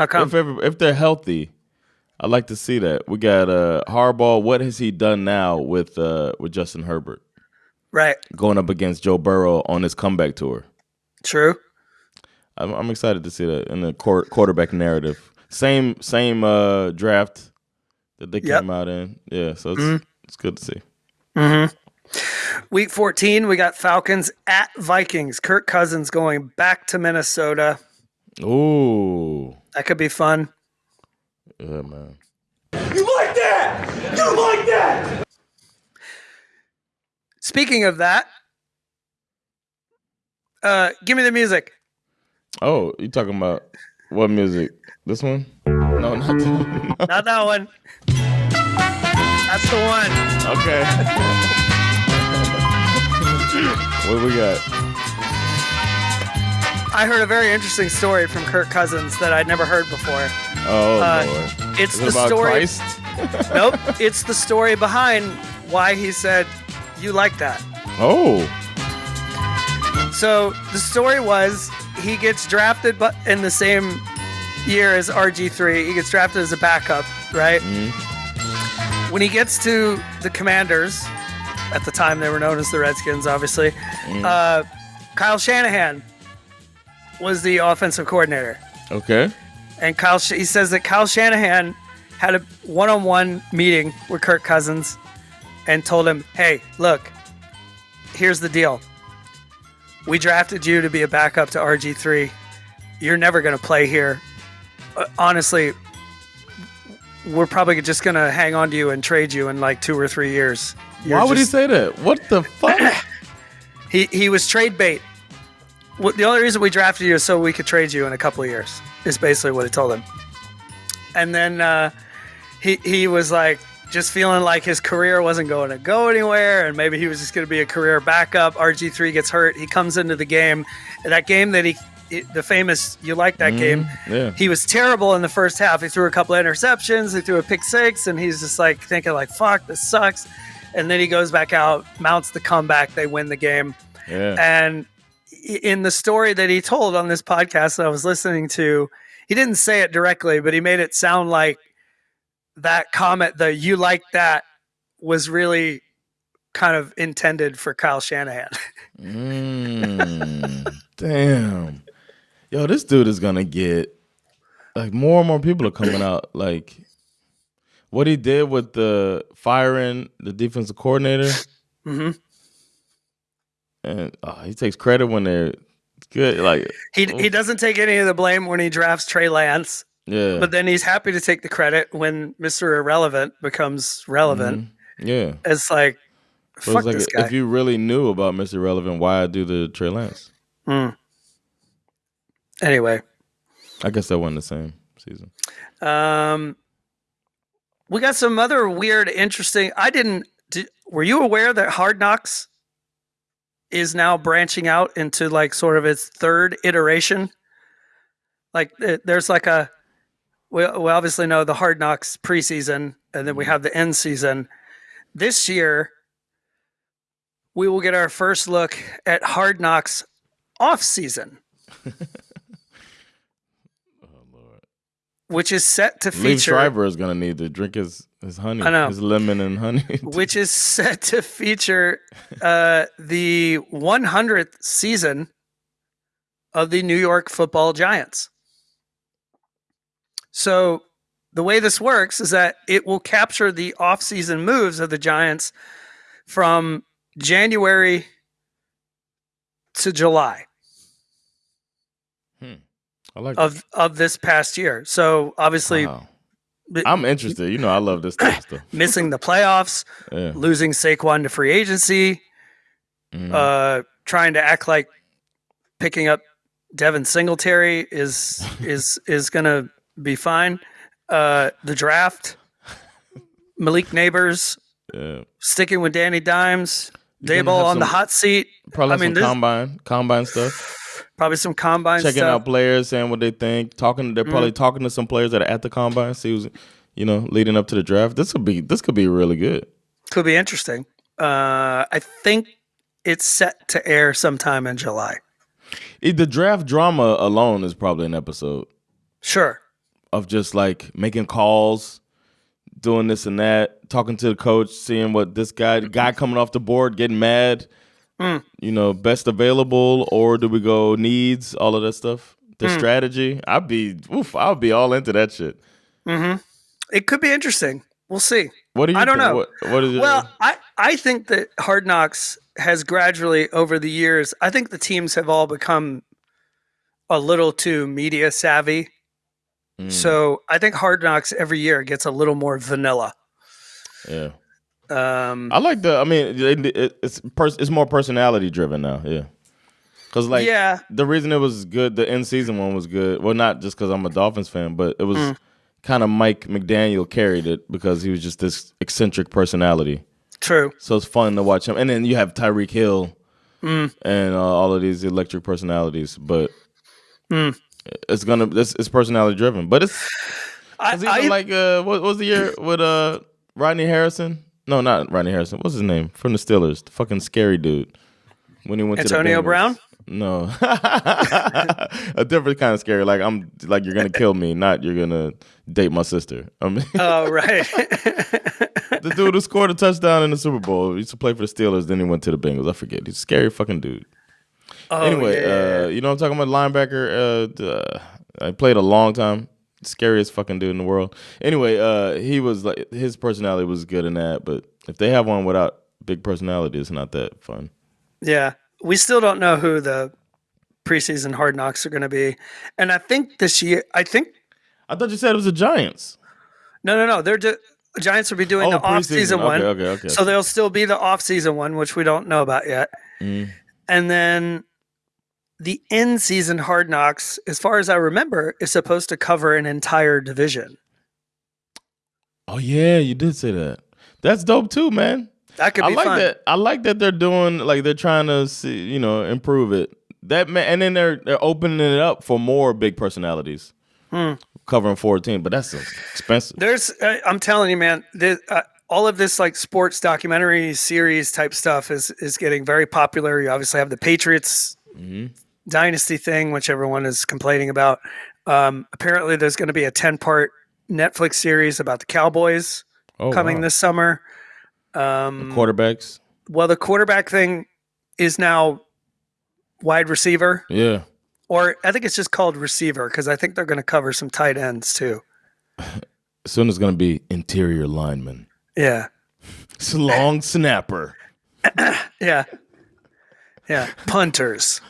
come? If they're healthy, I'd like to see that. We got Harbaugh. What has he done now with Justin Herbert? Right. Going up against Joe Burrow on his comeback tour. True. I'm excited to see that in the quarterback narrative. Same draft that they came out in. Yeah, so it's good to see. Week 14, we got Falcons at Vikings. Kirk Cousins going back to Minnesota. Ooh. That could be fun. Yeah, man. You like that? You like that? Speaking of that, give me the music. Oh, you talking about what music? This one? No, not that one. Not that one. That's the one. Okay. What we got? I heard a very interesting story from Kirk Cousins that I'd never heard before. Oh, Lord. It's Is the it about story. Christ? Nope. It's the story behind why he said, "You like that." Oh. So the story was he gets drafted in the same year as RG3. He gets drafted as a backup, right? Mm-hmm. When he gets to the Commanders, at the time they were known as the Redskins, obviously, Kyle Shanahan was the offensive coordinator. Okay. And he says that Kyle Shanahan had a one-on-one meeting with Kirk Cousins and told him, hey, look, here's the deal. We drafted you to be a backup to RG3. You're never going to play here. Honestly, we're probably just going to hang on to you and trade you in like 2 or 3 years. Why would he say that? What the fuck? He was trade bait. The only reason we drafted you is so we could trade you in a couple of years, is basically what he told him. And then he was like, just feeling like his career wasn't going to go anywhere, and maybe he was just going to be a career backup. RG3 gets hurt. He comes into the game. And that game that the famous, you like that game? Yeah. He was terrible in the first half. He threw a couple of interceptions. He threw a pick six, and he's just like thinking like, fuck, this sucks. And then he goes back out, mounts the comeback. They win the game. Yeah. And in the story that he told on this podcast that I was listening to, he didn't say it directly, but he made it sound like that comment, the "you like that," was really kind of intended for Kyle Shanahan. Damn. Yo, this dude is gonna get like more and more people are coming out. Like what he did with the firing the defensive coordinator. Mm-hmm. And he takes credit when they're good. Like he doesn't take any of the blame when he drafts Trey Lance. Yeah. But then he's happy to take the credit when Mr. Irrelevant becomes relevant. Mm-hmm. Yeah. It's like, fuck like this guy. If you really knew about Mr. Irrelevant, why do the Trey Lance? Anyway. I guess that wasn't the same season. We got some other weird, interesting. Were you aware that Hard Knocks is now branching out into like sort of its third iteration? Like there's like we obviously know the Hard Knocks preseason, and then we have the end season. This year, we will get our first look at Hard Knocks off season. Which is set to feature. Liev Schreiber is going to need to drink his honey. I know. His lemon and honey. Which is set to feature the 100th season of the New York Football Giants. So the way this works is that it will capture the off-season moves of the Giants from January to July. I like of this past year. So obviously, wow. I'm interested. You know, I love this type of stuff. Missing the playoffs, losing Saquon to free agency, trying to act like picking up Devin Singletary is going to be fine. The draft, Malik Neighbors, sticking with Danny Dimes, Daboll on the hot seat. Probably combine stuff. Probably some combine checking stuff. out players, saying what they think. They're probably talking to some players that are at the combine. See who's, leading up to the draft. This could be really good. Could be interesting. I think it's set to air sometime in July. The draft drama alone is probably an episode. Sure. Of just like making calls, doing this and that, talking to the coach, seeing what this guy coming off the board, getting mad. Best available, or do we go needs, all of that stuff? The strategy. I'll be all into that shit. Mm-hmm. It could be interesting. We'll see. What do you I don't think? know. What is it? Well, I think that Hard Knocks has gradually, over the years, I think the teams have all become a little too media savvy. So I think Hard Knocks every year gets a little more vanilla. Yeah. I like it's more personality driven now. Yeah. Because the reason it was good, the end season one was good. Well, not just because I'm a Dolphins fan, but it was kind of Mike McDaniel carried it because he was just this eccentric personality. True. So it's fun to watch him. And then you have Tyreek Hill and all of these electric personalities. But it's personality driven. But it's what was the year with Rodney Harrison? No, not Rodney Harrison. What's his name? From the Steelers. The fucking scary dude. When he went Antonio to the Bengals. Brown? No. A different kind of scary. Like you're gonna kill me, not you're gonna date my sister. Right. The dude who scored a touchdown in the Super Bowl. He used to play for the Steelers, then he went to the Bengals. I forget. He's a scary fucking dude. Anyway, you know what I'm talking about? Linebacker. I played a long time. Scariest fucking dude in the world. Anyway, he was like, his personality was good in that, but if they have one without big personality, it's not that fun. Yeah. We still don't know who the preseason Hard Knocks are going to be. And I think this year, I thought you said it was the Giants. No. Giants will be doing the off-season one. Okay. So there'll still be the off-season one, which we don't know about yet. Mm. And then the in-season Hard Knocks, as far as I remember, is supposed to cover an entire division. Oh yeah, you did say that. That's dope too, man. That could be fun. That. I like that they're doing, like, they're trying to see, improve it. That man, and then they're opening it up for more big personalities, covering 14. But that's expensive. I'm telling you, man, all of this like sports documentary series type stuff is getting very popular. You obviously have the Patriots dynasty thing, which everyone is complaining about. Apparently, there's going to be a 10-part Netflix series about the Cowboys coming this summer. The quarterbacks. Well, the quarterback thing is now wide receiver. Yeah. Or I think it's just called receiver because I think they're going to cover some tight ends too. Soon it's going to be interior lineman. Yeah. It's a long snapper. Yeah. Punters.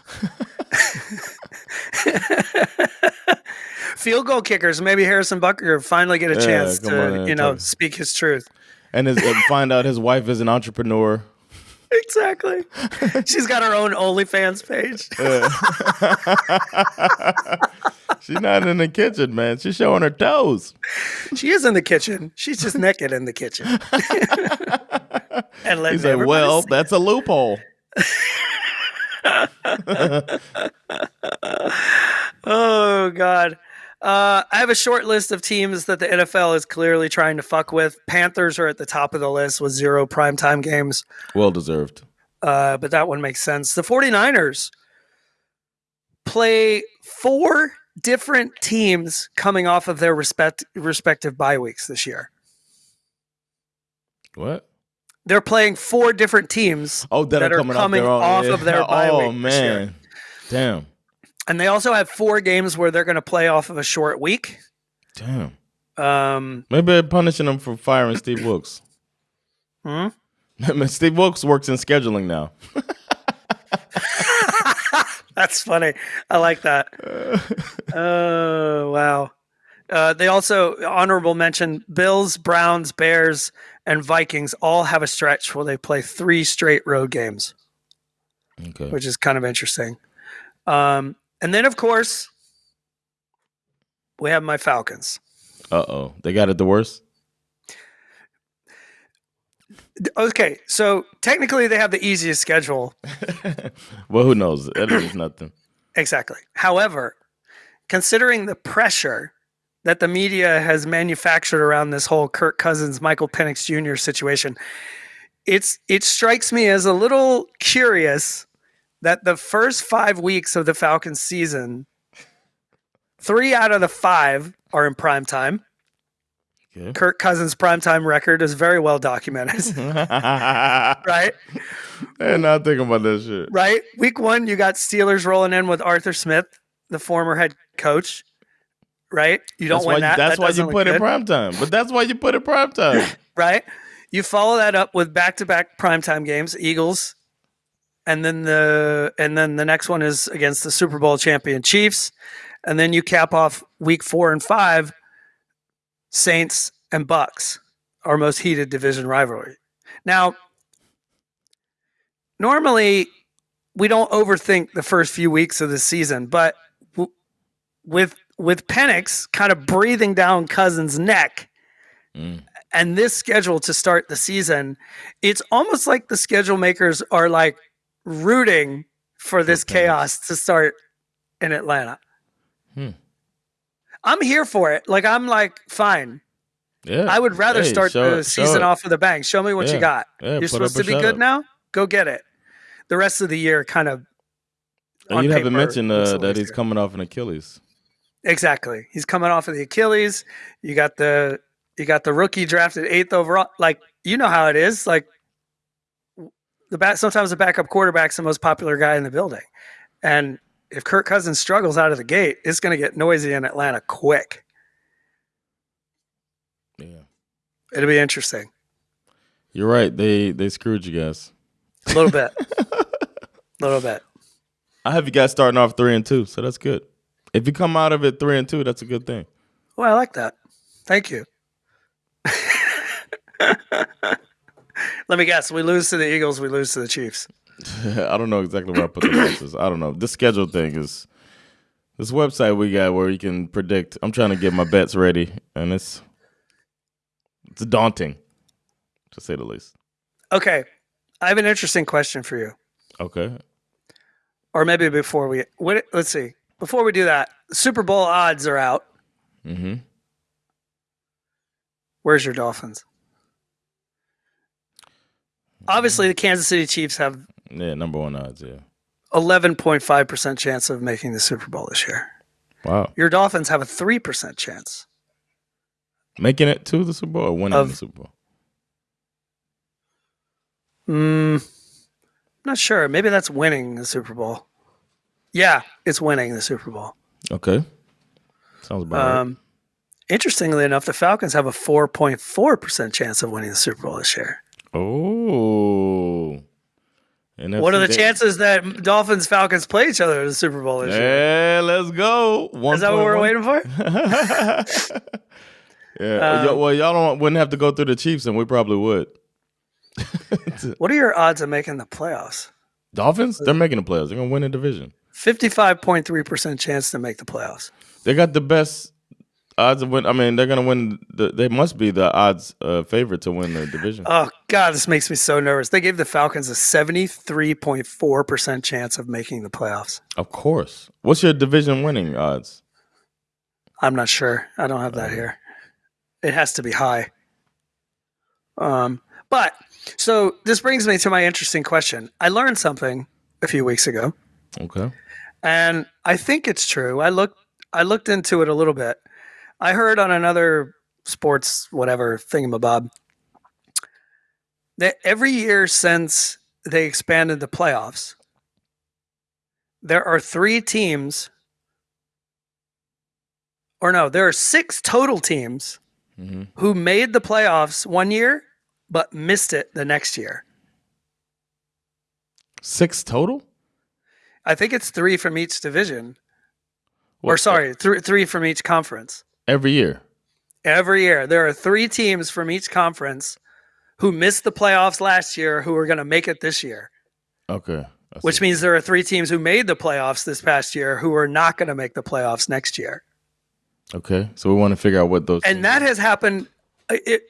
Field goal kickers. Maybe Harrison Butker finally get a chance to, speak his truth. And find out his wife is an entrepreneur. Exactly. She's got her own OnlyFans page. She's not in the kitchen, man. She's showing her toes. She is in the kitchen. She's just naked in the kitchen. And he's like, well, that's a loophole. Oh, God. I have a short list of teams that the NFL is clearly trying to fuck with. Panthers are at the top of the list with 0 primetime games. Well deserved. But that one makes sense. The 49ers play 4 different teams coming off of their respective bye weeks this year. What? They're playing 4 different teams that are coming off of their bye week. Oh, man. Damn. And they also have 4 games where they're going to play off of a short week. Damn. Maybe they're punishing them for firing Steve Wilkes. Steve Wilkes works in scheduling now. That's funny. I like that. Oh, wow. They also, honorable mention, Bills, Browns, Bears, and Vikings all have a stretch where they play 3 straight road games. Okay. Which is kind of interesting. And then, of course, we have my Falcons. Uh-oh. They got it the worst? Okay, so technically they have the easiest schedule. Well, who knows? That is nothing. Exactly. However, considering the pressure that the media has manufactured around this whole Kirk Cousins, Michael Penix Jr. situation, it strikes me as a little curious that the first 5 weeks of the Falcons season, 3 out of the 5 are in prime time. Okay. Kirk Cousins' primetime record is very well documented. Right? They're not thinking about that shit. Right? Week 1, you got Steelers rolling in with Arthur Smith, the former head coach. Right? You don't win that. That's why you put it primetime. But that's why you put it primetime. Right? You follow that up with back-to-back primetime games, Eagles. And then the next one is against the Super Bowl champion Chiefs. And then you cap off week 4 and 5, Saints and Bucks, our most heated division rivalry. Now, normally we don't overthink the first few weeks of the season, but with Penix kind of breathing down Cousins' neck and this schedule to start the season, it's almost like the schedule makers are like rooting for this chaos to start in Atlanta. I'm here for it. Like, I'm like, fine. Yeah. I would rather start the season off with a bang. Show me what you got. Yeah, you're supposed to be good now? Go get it. The rest of the year kind of you haven't mentioned that he's coming off an Achilles. Exactly. He's coming off of the Achilles. You got the rookie drafted 8th overall. Like, you know how it is. Like, sometimes the backup quarterback's the most popular guy in the building. And if Kirk Cousins struggles out of the gate, it's going to get noisy in Atlanta quick. It'll be interesting. You're right. They screwed you guys. A little bit. Little bit. I have you guys starting off 3-2, so that's good. If you come out of it 3-2, that's a good thing. Well, I like that. Thank you. Let me guess. We lose to the Eagles. We lose to the Chiefs. I don't know exactly where I put the losses. I don't know. This schedule thing is this website we got where you can predict. I'm trying to get my bets ready, and it's daunting, to say the least. Okay. I have an interesting question for you. Okay. Or maybe before let's see. Before we do that, Super Bowl odds are out. Mm-hmm. Where's your Dolphins? Obviously, the Kansas City Chiefs have number one odds, yeah. 11.5% chance of making the Super Bowl this year. Wow. Your Dolphins have a 3% chance. Making it to the Super Bowl or winning the Super Bowl? Not sure. Maybe that's winning the Super Bowl. Yeah, it's winning the Super Bowl. Okay. Sounds about right. Interestingly enough, the Falcons have a 4.4% chance of winning the Super Bowl this year. Oh. What are the chances that Dolphins-Falcons play each other in the Super Bowl this year? Yeah, let's go. Is that what we're waiting for? Yeah. Well, y'all wouldn't have to go through the Chiefs, and we probably would. What are your odds of making the playoffs? Dolphins? They're making the playoffs. They're going to win the division. 55.3% chance to make the playoffs. They got the best odds of win. I mean, they're going to win. They must be the odds favorite to win the division. Oh, God, this makes me so nervous. They gave the Falcons a 73.4% chance of making the playoffs. Of course. What's your division winning odds? I'm not sure. I don't have that here. It has to be high. But so this brings me to my interesting question. I learned something a few weeks ago. Okay. And I think it's true. I looked into it a little bit. I heard on another sports whatever thingamabob that every year since they expanded the playoffs, there are 3 teams, or no, there are 6 total teams who made the playoffs one year but missed it the next year. 6 total? I think it's 3 from each division. Or sorry, 3 from each conference. Every year? Every year. There are 3 teams from each conference who missed the playoffs last year who are going to make it this year. Okay. Which means there are 3 teams who made the playoffs this past year who are not going to make the playoffs next year. Okay. So we want to figure out what those... And that has happened,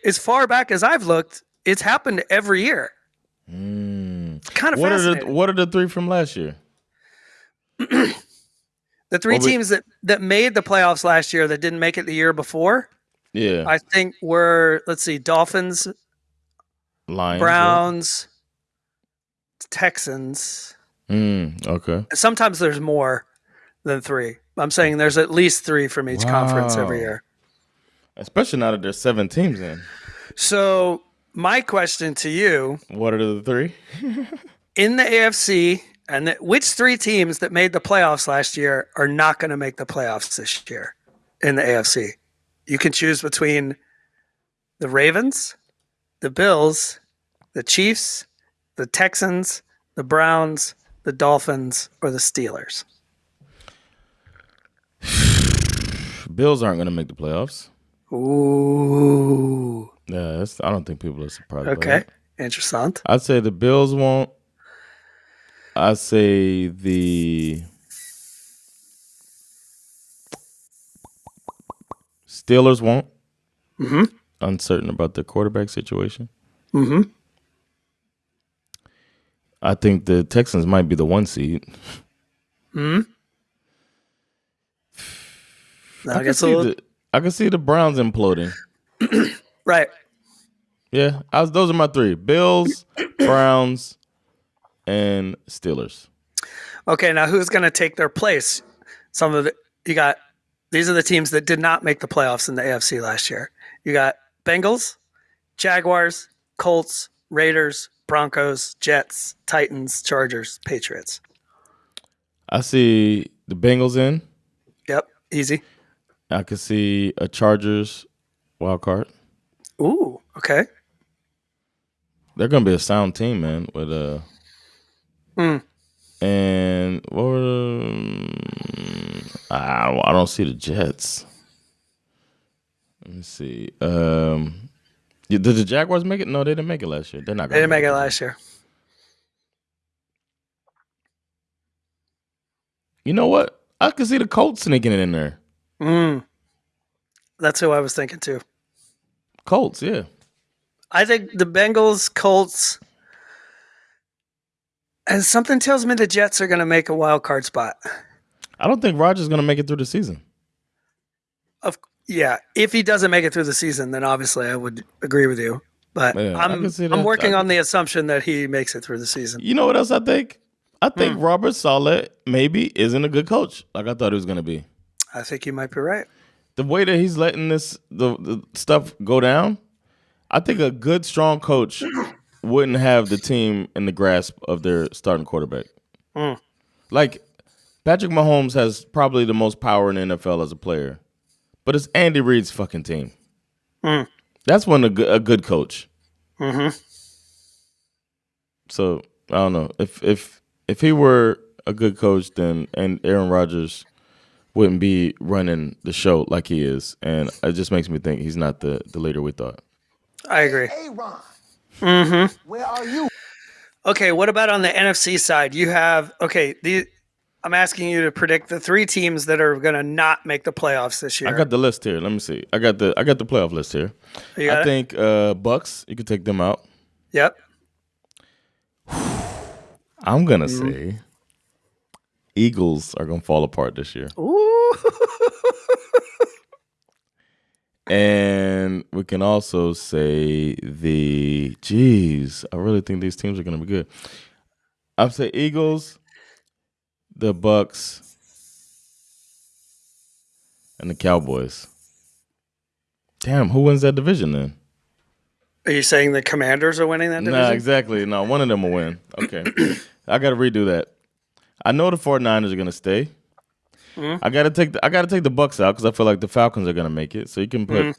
as far back as I've looked, it's happened every year. Kind of fascinating. What are the 3 from last year? The 3 teams that made the playoffs last year that didn't make it the year before, yeah, I think were, let's see, Dolphins, Lions, Browns, Texans. Okay. Sometimes there's more than 3. I'm saying there's at least 3 from each conference every year. Especially now that there's 7 teams in. So my question to you: what are the 3 in the AFC? And which 3 teams that made the playoffs last year are not going to make the playoffs this year in the AFC? You can choose between the Ravens, the Bills, the Chiefs, the Texans, the Browns, the Dolphins, or the Steelers. Bills aren't going to make the playoffs. Ooh. Yeah, I don't think people are surprised. Okay, interesting. I'd say the Bills won't. I'd say the Steelers won't. Uncertain about their quarterback situation. I think the Texans might be the 1 seed. I can see the Browns imploding. Right. Yeah, those are my 3: Bills, Browns, and Steelers. Okay, now who's going to take their place? These are the teams that did not make the playoffs in the AFC last year. You got Bengals, Jaguars, Colts, Raiders, Broncos, Jets, Titans, Chargers, Patriots. I see the Bengals in. Yep, easy. I could see a Chargers wild card. Ooh, okay. They're gonna be a sound team, man. With and what were I don't see the Jets. Let me see. Did the Jaguars make it? No, they didn't make it last year. They're not. They didn't make it last year. You know what? I could see the Colts sneaking it in there. That's who I was thinking too. Colts, yeah. I think the Bengals, Colts, and something tells me the Jets are going to make a wild card spot. I don't think Rodgers is going to make it through the season. Yeah, if he doesn't make it through the season, then obviously I would agree with you. But Yeah, I'm working on the assumption that he makes it through the season. You know what else I think? I think Robert Saleh maybe isn't a good coach like I thought he was going to be. I think you might be right. The way that he's letting the stuff go down, I think a good, strong coach wouldn't have the team in the grasp of their starting quarterback. Like, Patrick Mahomes has probably the most power in the NFL as a player, but it's Andy Reid's fucking team. That's when a good coach. So, I don't know. If he were a good coach, then Aaron Rodgers wouldn't be running the show like he is. And it just makes me think he's not the leader we thought. I agree. Hey, Ron. Where are you? Okay, what about on the NFC side? You have I'm asking you to predict the 3 teams that are going to not make the playoffs this year. I got the list here. Let me see. I got the playoff list here. I think Bucks, you could take them out. Yep. I'm going to say Eagles are going to fall apart this year. Ooh. And we can also say I really think these teams are going to be good. I'll say Eagles, the Bucks, and the Cowboys. Damn, who wins that division then? Are you saying the Commanders are winning that division? Nah, exactly. No, one of them will win. Okay. I got to redo that. I know the 49ers are going to stay. I got to take the Bucks out because I feel like the Falcons are going to make it. So you can put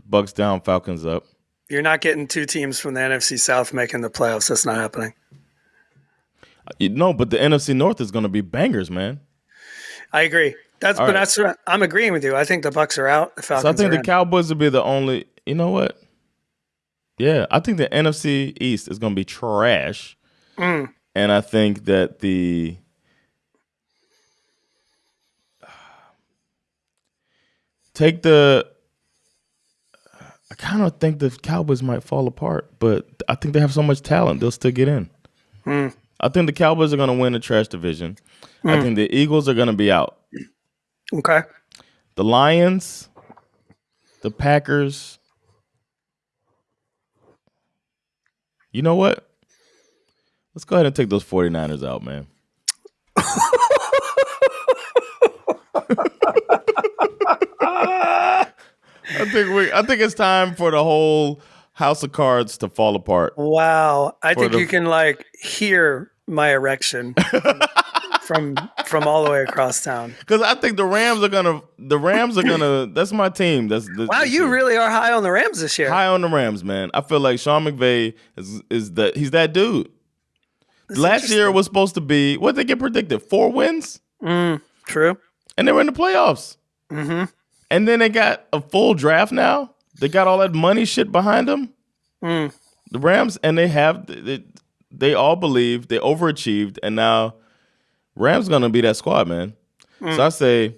Bucks down, Falcons up. You're not getting 2 teams from the NFC South making the playoffs. That's not happening. No, but the NFC North is going to be bangers, man. I agree. That's what I'm agreeing with you. I think the Bucks are out. The Falcons so I think are the Cowboys will be the only. You know what? Yeah, I think the NFC East is going to be trash, and I think that I kind of think the Cowboys might fall apart, but I think they have so much talent they'll still get in. I think the Cowboys are going to win the trash division. I think the Eagles are going to be out. Okay. The Lions, the Packers. You know what? Let's go ahead and take those 49ers out, man. I think it's time for the whole house of cards to fall apart. Wow. I think you can hear my erection from all the way across town. Because I think the Rams are gonna that's my team. Wow, you really are high on the Rams this year. High on the Rams, man. I feel like Sean McVay he's that dude. Last year was supposed to be, what did they get predicted? 4 wins? True. And they were in the playoffs. And then they got a full draft now. They got all that money shit behind them. The Rams, and they all believe they overachieved, and now Rams gonna be that squad, man. So I say,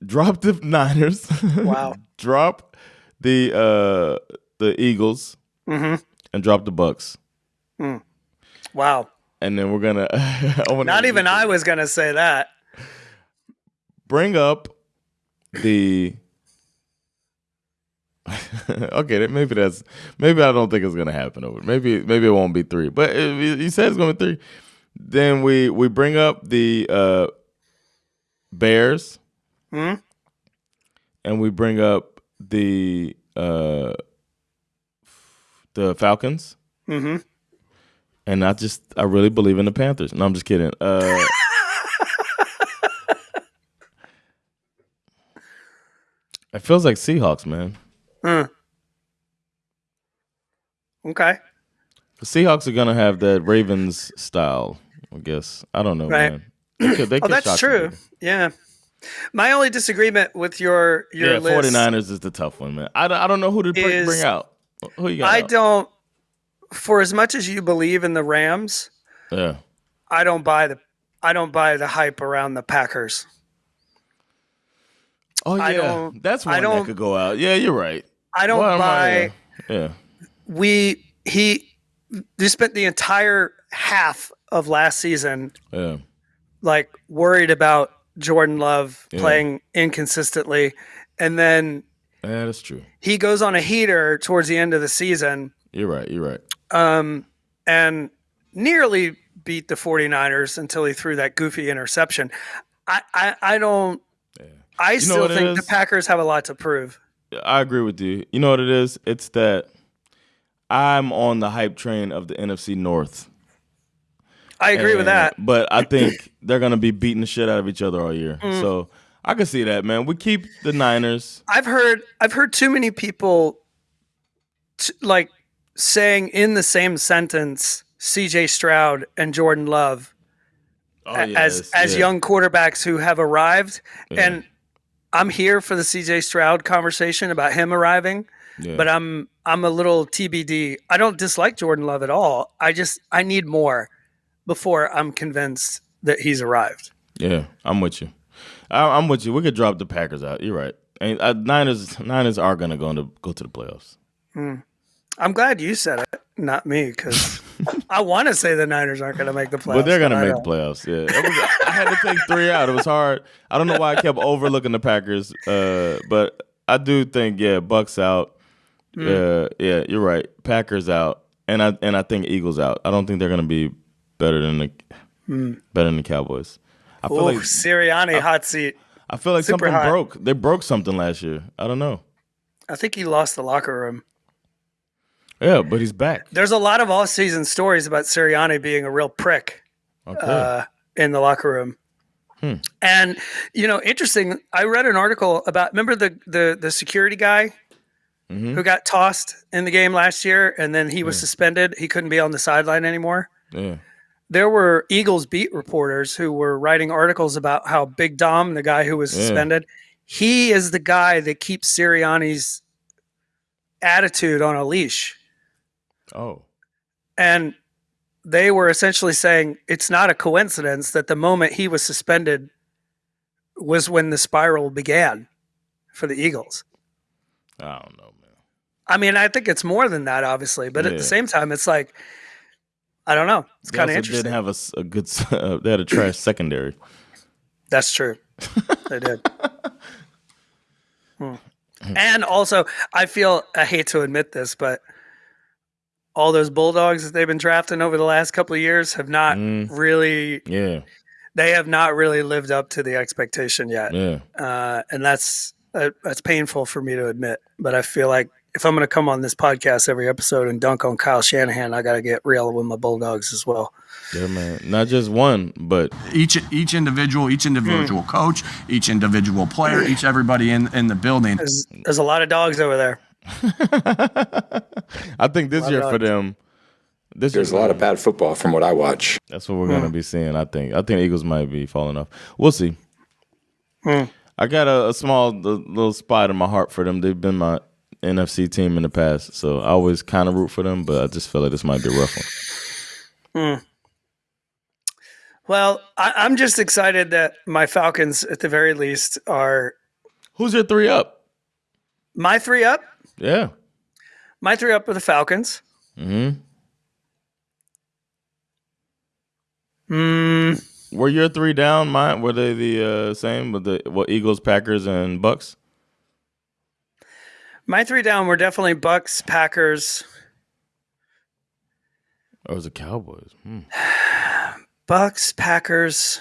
drop the Niners. Wow. Drop the Eagles, and drop the Bucks. Wow. And then we're gonna. Not even I was gonna say that. Bring up the. Okay, maybe I don't think it's gonna happen over. Maybe it won't be 3, but he said it's gonna be 3. Then we bring up the Bears, and we bring up the Falcons, and I really believe in the Panthers. No, I'm just kidding. It feels like Seahawks, man. Okay. The Seahawks are gonna have that Ravens style, I guess. I don't know, Right. man. They could That's shock some true. people. Yeah. My only disagreement with your Yeah, list 49ers is the tough one, man. I don't know who to bring out. Who you got? I out? don't. For as much as you believe in the Rams, Yeah. I don't buy the hype around the Packers. Oh yeah, that's one that could go out. Yeah, you're right. I don't buy. Yeah. They spent the entire half of last season, Yeah. like worried about Jordan Love playing inconsistently, and then Yeah, that's true. he goes on a heater towards the end of the season. You're right. And nearly beat the 49ers until he threw that goofy interception. I don't. Yeah. I still think the Packers have a lot to prove. I agree with you. You know what it is? It's that I'm on the hype train of the NFC North. I agree with that. But I think they're going to be beating the shit out of each other all year. So I can see that, man. We keep the Niners. I've heard too many people like saying in the same sentence CJ Stroud and Jordan Love as young quarterbacks who have arrived. Yeah. And I'm here for the CJ Stroud conversation about him arriving. Yeah. But I'm a little TBD. I don't dislike Jordan Love at all. I need more before I'm convinced that he's arrived. Yeah, I'm with you. I'm with you. We could drop the Packers out. You're right. And Niners are going to go to the playoffs. I'm glad you said it, not me, because I want to say the Niners aren't going to make the playoffs. But they're going to make the playoffs, yeah. I had to take 3 out. It was hard. I don't know why I kept overlooking the Packers, but I do think, Bucks out. Yeah, you're right. Packers out, and I think Eagles out. I don't think they're going to be better than the Cowboys. I feel like Sirianni hot seat. I feel like something broke. They broke something last year. I don't know. I think he lost the locker room. Yeah, but he's back. There's a lot of off-season stories about Sirianni being a real prick in the locker room. And, interesting, I read an article about, remember the security guy who got tossed in the game last year and then he was suspended? He couldn't be on the sideline anymore. Yeah. There were Eagles beat reporters who were writing articles about how Big Dom, the guy who was suspended, he is the guy that keeps Sirianni's attitude on a leash. Oh. And they were essentially saying it's not a coincidence that the moment he was suspended was when the spiral began for the Eagles. I don't know, man. I mean, I think it's more than that, obviously. But at the same time, it's like, I don't know. It's kind of interesting. They didn't have a good they had a trash secondary. That's true. They did. And also, I hate to admit this, but all those Bulldogs that they've been drafting over the last couple of years have not really they have not really lived up to the expectation yet. Yeah. And that's painful for me to admit. But I feel like if I'm going to come on this podcast every episode and dunk on Kyle Shanahan, I got to get real with my Bulldogs as well. Yeah, man. Not just one, but each individual coach, each individual player, everybody in the building. There's a lot of dogs over there. I think this year for them, there's a lot of bad football from what I watch. That's what we're going to be seeing, I think. I think Eagles might be falling off. We'll see. I got a small little spot in my heart for them. They've been my NFC team in the past, so I always kind of root for them, but I just feel like this might be a rough one. Well, I'm just excited that my Falcons, at the very least, are... Who's your 3 up? My 3 up? Yeah. My 3 up are the Falcons. Were your 3 down? Mine, were they the same with the Eagles, Packers, and Bucks? My 3 down were definitely Bucks, Packers. Or was it Cowboys? Bucks, Packers.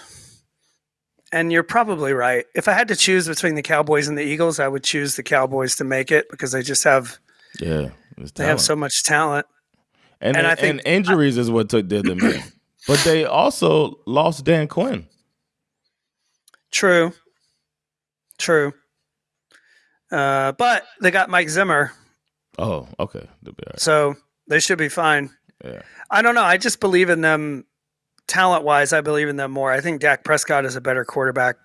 And you're probably right. If I had to choose between the Cowboys and the Eagles, I would choose the Cowboys to make it because they just have they have so much talent. And I think injuries is what did them in. But they also lost Dan Quinn. True. But they got Mike Zimmer. Oh, okay. They'll be all right. So They should be fine. Yeah. I don't know. I just believe in them talent-wise. I believe in them more. I think Dak Prescott is a better quarterback.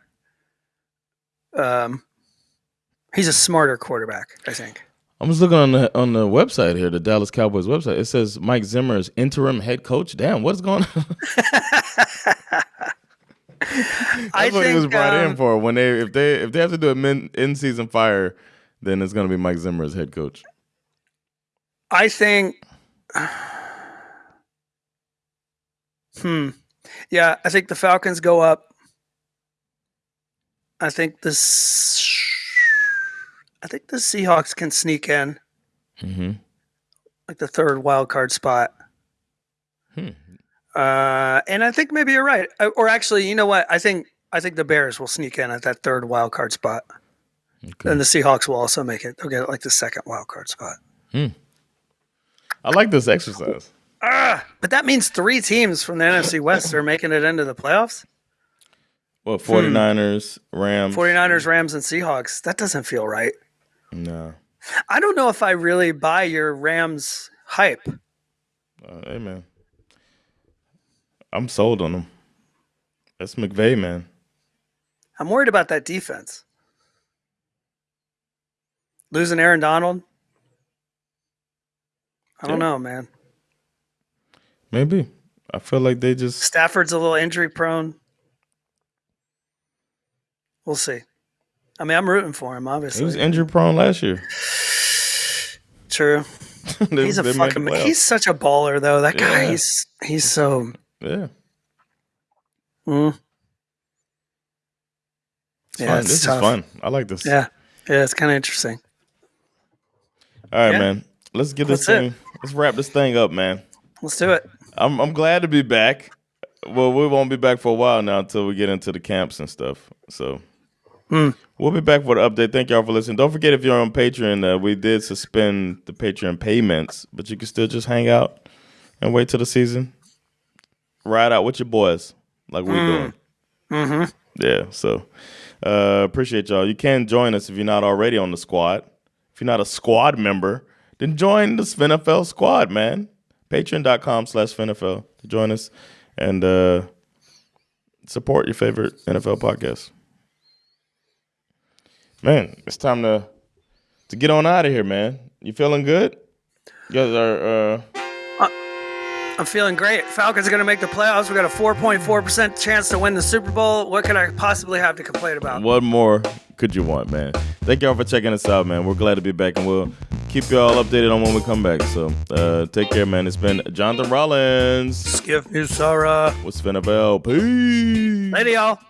He's a smarter quarterback, I think. I'm just looking on the website here, the Dallas Cowboys website. It says Mike Zimmer is interim head coach. Damn, what's going on? That's what he was brought in for. When if they have to do an in-season fire, then it's going to be Mike Zimmer as head coach. I think. Yeah, I think the Falcons go up. I think the Seahawks can sneak in, like the third wild card spot. And I think maybe you're right. Or actually, you know what? I think the Bears will sneak in at that third wild card spot. Okay. And the Seahawks will also make it. They'll get like the second wild card spot. I like this exercise. But that means 3 teams from the NFC West are making it into the playoffs. Well, 49ers, Rams. 49ers, Rams, and Seahawks. That doesn't feel right. No. I don't know if I really buy your Rams hype. Hey, man. I'm sold on them. That's McVay, man. I'm worried about that defense. Losing Aaron Donald? I don't know, man. Maybe. I feel like they just... Stafford's a little injury prone. We'll see. I mean, I'm rooting for him, obviously. He was injury prone last year. True. He's such a baller, though. That guy, he's so... Yeah. Yeah, this is fun. I like this. Yeah, it's kind of interesting. All right, man. Let's get this thing. Let's wrap this thing up, man. Let's do it. I'm glad to be back. Well, we won't be back for a while now until we get into the camps and stuff. So we'll be back for the update. Thank y'all for listening. Don't forget, if you're on Patreon, we did suspend the Patreon payments, but you can still just hang out and wait till the season. Ride out with your boys like we're doing. Yeah, so appreciate y'all. You can join us if you're not already on the squad. If you're not a squad member, then join the SveNFL squad, man. Patreon.com/SveNFL to join us and support your favorite NFL podcast. Man, it's time to get on out of here, man. You feeling good? You guys are... I'm feeling great. Falcons are going to make the playoffs. We got a 4.4% chance to win the Super Bowl. What could I possibly have to complain about? What more could you want, man? Thank y'all for checking us out, man. We're glad to be back, and we'll keep y'all updated on when we come back. So take care, man. It's been Jonathan Rollins. Skip Nusara. With SveNFL. Peace. Later, y'all.